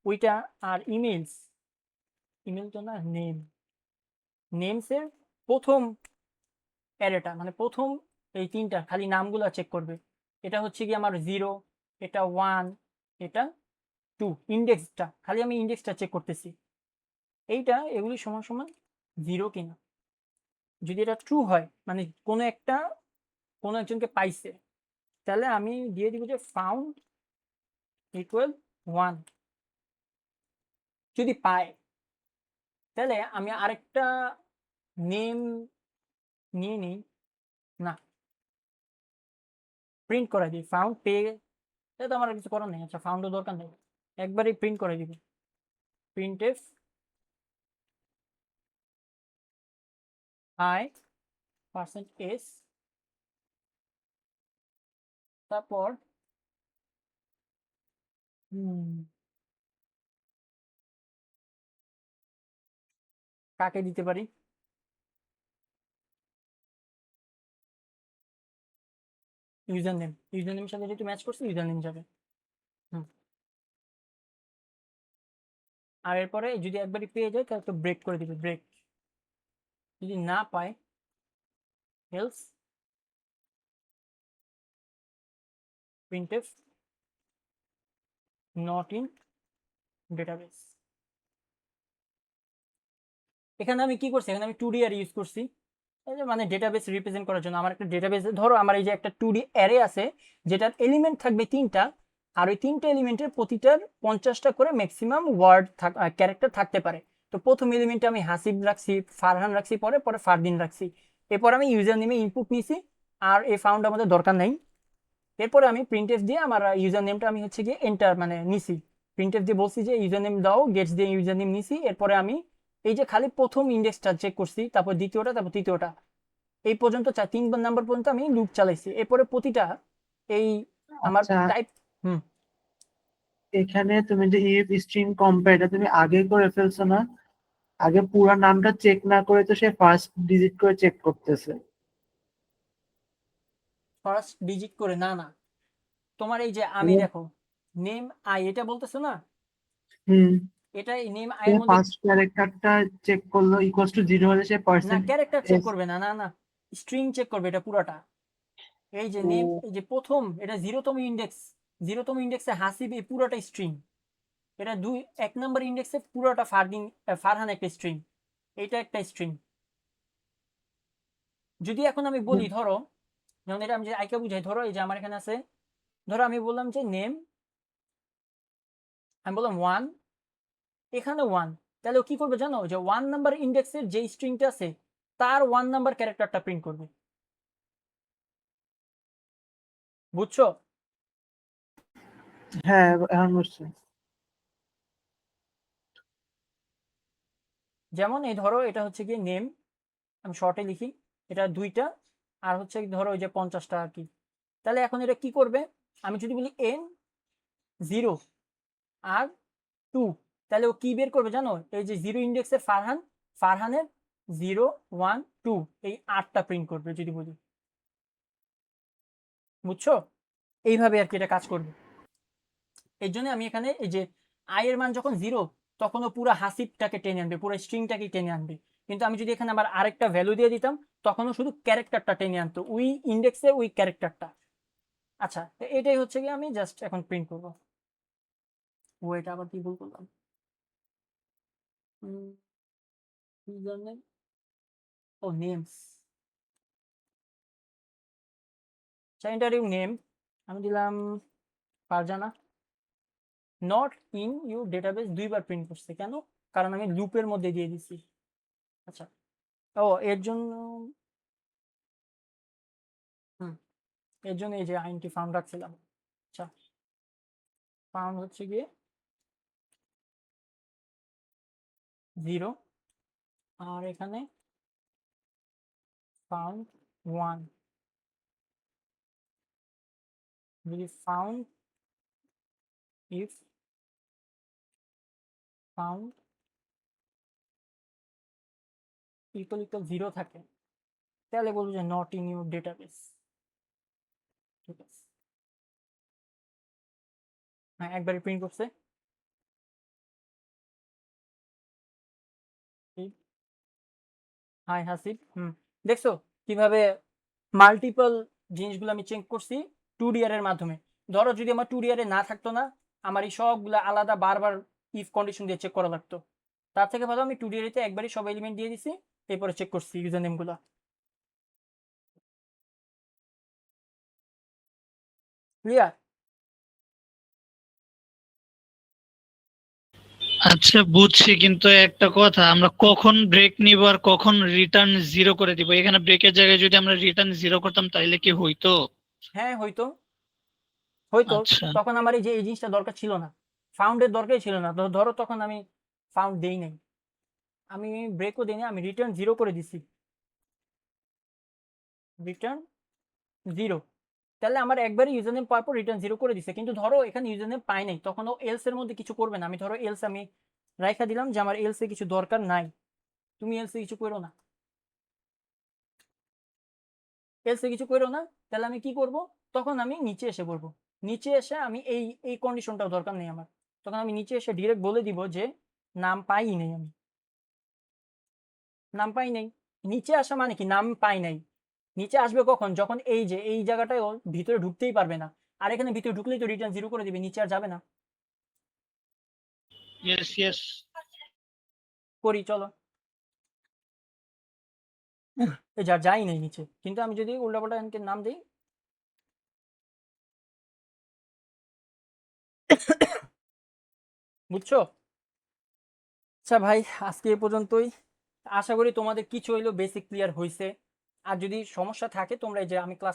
ওইটা, আর ইমেল তো না, নেমসের প্রথম অ্যারেটা, মানে প্রথম এই তিনটা খালি নামগুলো চেক করবে। এটা হচ্ছে কি আমার 0, এটা 1, এটা 2, ইন্ডেক্সটা খালি আমি ইন্ডেক্সটা চেক করতেছি, এগুলি সমান সমান 0 কিনা। যদি এটা ট্রু হয়, মানে কোনো একজনকে পাইছে, তাহলে আমি দিয়ে দিব যে ফাউন্ড ইকুয়াল 1। যদি পায়, তাহলে আমি আরেকটা নেম নিয়ে নিই, না প্রিন্ট করে দিই ফাউন্ড পেয়ে, তাহলে তো আমার আর কিছু করার নেই। আচ্ছা, ফাউন্ডও দরকার নেই, একবারই প্রিন্ট করে দিব প্রিন্টএফ i %s, তারপর কাকে দিতে পারি, ইউজার নেমের সাথে যেহেতু ম্যাচ করছে ইউজার নেম যাবে। আর এরপরে যদি একবারই পেয়ে যায় তাহলে তো ব্রেক করে দিবে, ব্রেক। যদি না পায় else printf not in database। এখানে আমি কি করছি, এখানে আমি 2D অ্যারে ইউজ করছি, মানে ডেটাবেস রিপ্রেজেন্ট করার জন্য। আমার একটা ডেটাবেস, ধরো আমার এই যে একটা 2D অ্যারে আছে, যেটার এলিমেন্ট থাকবে 3টা, আর ওই 3টে এলিমেন্টের প্রতিটার 50টা করে ম্যাক্সিমাম ওয়ার্ড ক্যারেক্টার থাকতে পারে। তো প্রথম এলিমেন্টে আমি হাসিব রাখছি, ফারহান রাখছি, পরে ফারদিন রাখছি। এরপর আমি ইউজার নেমে ইনপুট নিছি, আর এই ফাউন্ড আমাদের দরকার নেই। এরপরে আমি প্রিন্টএফ দিয়ে আমার ইউজার নেমটা আমি হচ্ছে গিয়ে এন্টার মানে নিছি, প্রিন্টএফ দিয়ে বলছি যে ইউজার নেম দাও, গেটস দিয়ে ইউজার নেম নিছি। এরপরে আমি এই যে খালি প্রথম ইন্ডেক্সটা চেক করছি, তারপর দ্বিতীয়টা, তারপর তৃতীয়টা, এই পর্যন্ত 3 নাম্বার পর্যন্ত আমি লুপ চালাইছি। এরপরে প্রতিটা এই আমার আচ্ছা, টাইপ এখানে তুমি যে ইফ স্ট্রিং কম্পেয়ার, এটা তুমি আগে করে ফেলছো না? আগে পুরো নামটা চেক না করে তো সে ফার্স্ট ডিজিট করে চেক করতেছে। ফার্স্ট ডিজিট করে, না না, তোমার এই যে আমি দেখো নেম আই এটা বলতেছো না, হুম, এটা এই নেম আই সে এর মধ্যে ফার্স্ট ক্যারেক্টারটা চেক করলো, ইকুয়ালস টু 0 হলে সে না, পার্সেন্ট ক্যারেক্টার চেক এস। করবে না, না না, স্ট্রিং চেক করবে এটা পুরোটা। এই যে নেম, এই যে প্রথম এটা 0তম ইন্ডেক্সে হাসিব, এই পুরোটা স্ট্রিং। এটা 1 নম্বর ইন্ডেক্সে পুরোটা ফারহান একটা স্ট্রিং, এটা একটা স্ট্রিং। যদি এখন আমি বলি, ধরো যেমন এটা আমি যে আইকে বুঝাই, ধরো এই যে আমার এখানে আছে, ধরো আমি বললাম যে নেম, আমি বললাম 1, এখানে 1, তাহলে ও কি করবে জানো, যে 1 নাম্বার ইন্ডেক্সের যে স্ট্রিংটা আছে তার 1 নাম্বার ক্যারেক্টারটা প্রিন্ট করবে। বুঝছো? হ্যাঁ, এখন বুঝছি। যেমন এই ধরো এটা হচ্ছে গিয়ে নেম, আমি শর্টে লিখি, এটা 2টা, আর হচ্ছে ধরো ওই যে 50টা আর কি। তাহলে এখন এটা কি করবে, আমি যদি বলি n 0 আর 2, তাহলে ও কি বের করবে জানো, এই যে 0 ইন্ডেক্সের ফারহানের 0 1 2 এই 8টা প্রিন্ট করবে যদি বলি। বুঝছো, এইভাবে আর কি এটা কাজ করবে। এর জন্য আমি এখানে এই যে i এর মান যখন 0 তখন ও পুরো হাসিবটাকে টেনে আনবে, পুরো স্ট্রিংটাকে টেনে আনবে। কিন্তু আমি যদি এখানে আবার আরেকটা ভ্যালু দিয়ে দিতাম তখনও শুধু ক্যারেক্টারটা টেনে আনতো, ওই ইন্ডেক্সে ওই ক্যারেক্টারটা। আচ্ছা, তো এটাই হচ্ছে কি আমি জাস্ট এখন প্রিন্ট করব। ওয়েট, আবার কি ভুল করলাম, ও নেমস, ইন্টারভিউ নেম আমি দিলাম Farzana, not in your database 2বার প্রিন্ট করছে কেন, কারণ আমি লুপের মধ্যে দিয়ে দিছি। আচ্ছা, ও এর জন্য এর জন্য এই যে আইনটি ফাউন্ড রাখছিলাম। আচ্ছা, ফাউন্ড হচ্ছে গিয়ে 0, আর এখানে ফাউন্ড 1, যদি ফাউন্ড ইফ ফাউন্ড ইকুয়াল 0 থাকে তাহলে বলবো যে নট ইন ইউর ডেটাবেস। ঠিক আছে, হ্যাঁ একবারে প্রিন্ট করছে। হাই হাসিব, দেখছো কিভাবে মাল্টিপল জিনিসগুলো আমি চেক করছি 2DR এর মাধ্যমে। ধরো যদি আমার 2DR এ না থাকতো না, আমার এই সবগুলো আলাদা বারবার ইফ কন্ডিশন দিয়ে চেক করা লাগতো। তার থেকে ভালো আমি 2DR তে একবারই সব এলিমেন্ট দিয়ে দিছি, এরপরে চেক করছি ইউজার নেমগুলো। ক্লিয়ার? আচ্ছা বুঝছি, কিন্তু একটা কথা, আমরা কখন ব্রেক নিব আর কখন রিটার্ন 0 করে দিব? এখানে ব্রেকের জায়গায় যদি আমরা রিটার্ন 0 করতাম তাইলে কি হইতো? হ্যাঁ হয়তো, হয়তো আচ্ছা, তখন আমার এই যে এই জিনিসটা দরকার ছিল না, ফাউন্ডের দরকারই ছিল না। ধরো তখন আমি ফাউন্ড দেই নাই, আমি ব্রেকও দিই না, আমি রিটার্ন 0 করে দিছি, রিটার্ন 0। তাহলে আমার একবারই ইউজার নেম পাওয়ার পর রিটার্ন 0 করে দিছে। কিন্তু ধরো এখানে ইউজার নেম পাই নাই, তখন ও এলস এর মধ্যে কিছু করবে না। আমি ধরো এলস আমি রাইখা দিলাম যে আমার এলস এ কিছু দরকার নাই, তুমি এলস এ কিছু করো না, এলস এ কিছু করো না। তাহলে আমি কি করব, তখন আমি নিচে এসে বলবো, নিচে এসে আমি এই এই কন্ডিশনটাও দরকার নেই আমার, তখন আমি নিচে এসে ডিরেক্ট বলে দিব যে নাম পাই নাই, আমি নাম পাই নাই। নিচে আসা মানে কি, নাম পাই নাই। নিচে আসবে কখন, যখন এই যে এই জায়গাটায় ও ভিতরে ঢুকতেই পারবে না, আর এখানে ভিতরে ঢুকলেই তো রিটার্ন 0 করে দিবে, নিচে আর যাবে না। Yes yes. করি চলো, এই যা যাই নাই নিচে, কিন্তু আমি যদি উল্টাপাল্টা এনকে নাম দিই, বুঝছো? আচ্ছা ভাই, আজকে এ পর্যন্তই। আশা করি তোমাদের কিছু হইলেও বেসিক ক্লিয়ার হয়েছে। আর যদি সমস্যা থাকে তোমরা এই যে আমি ক্লাস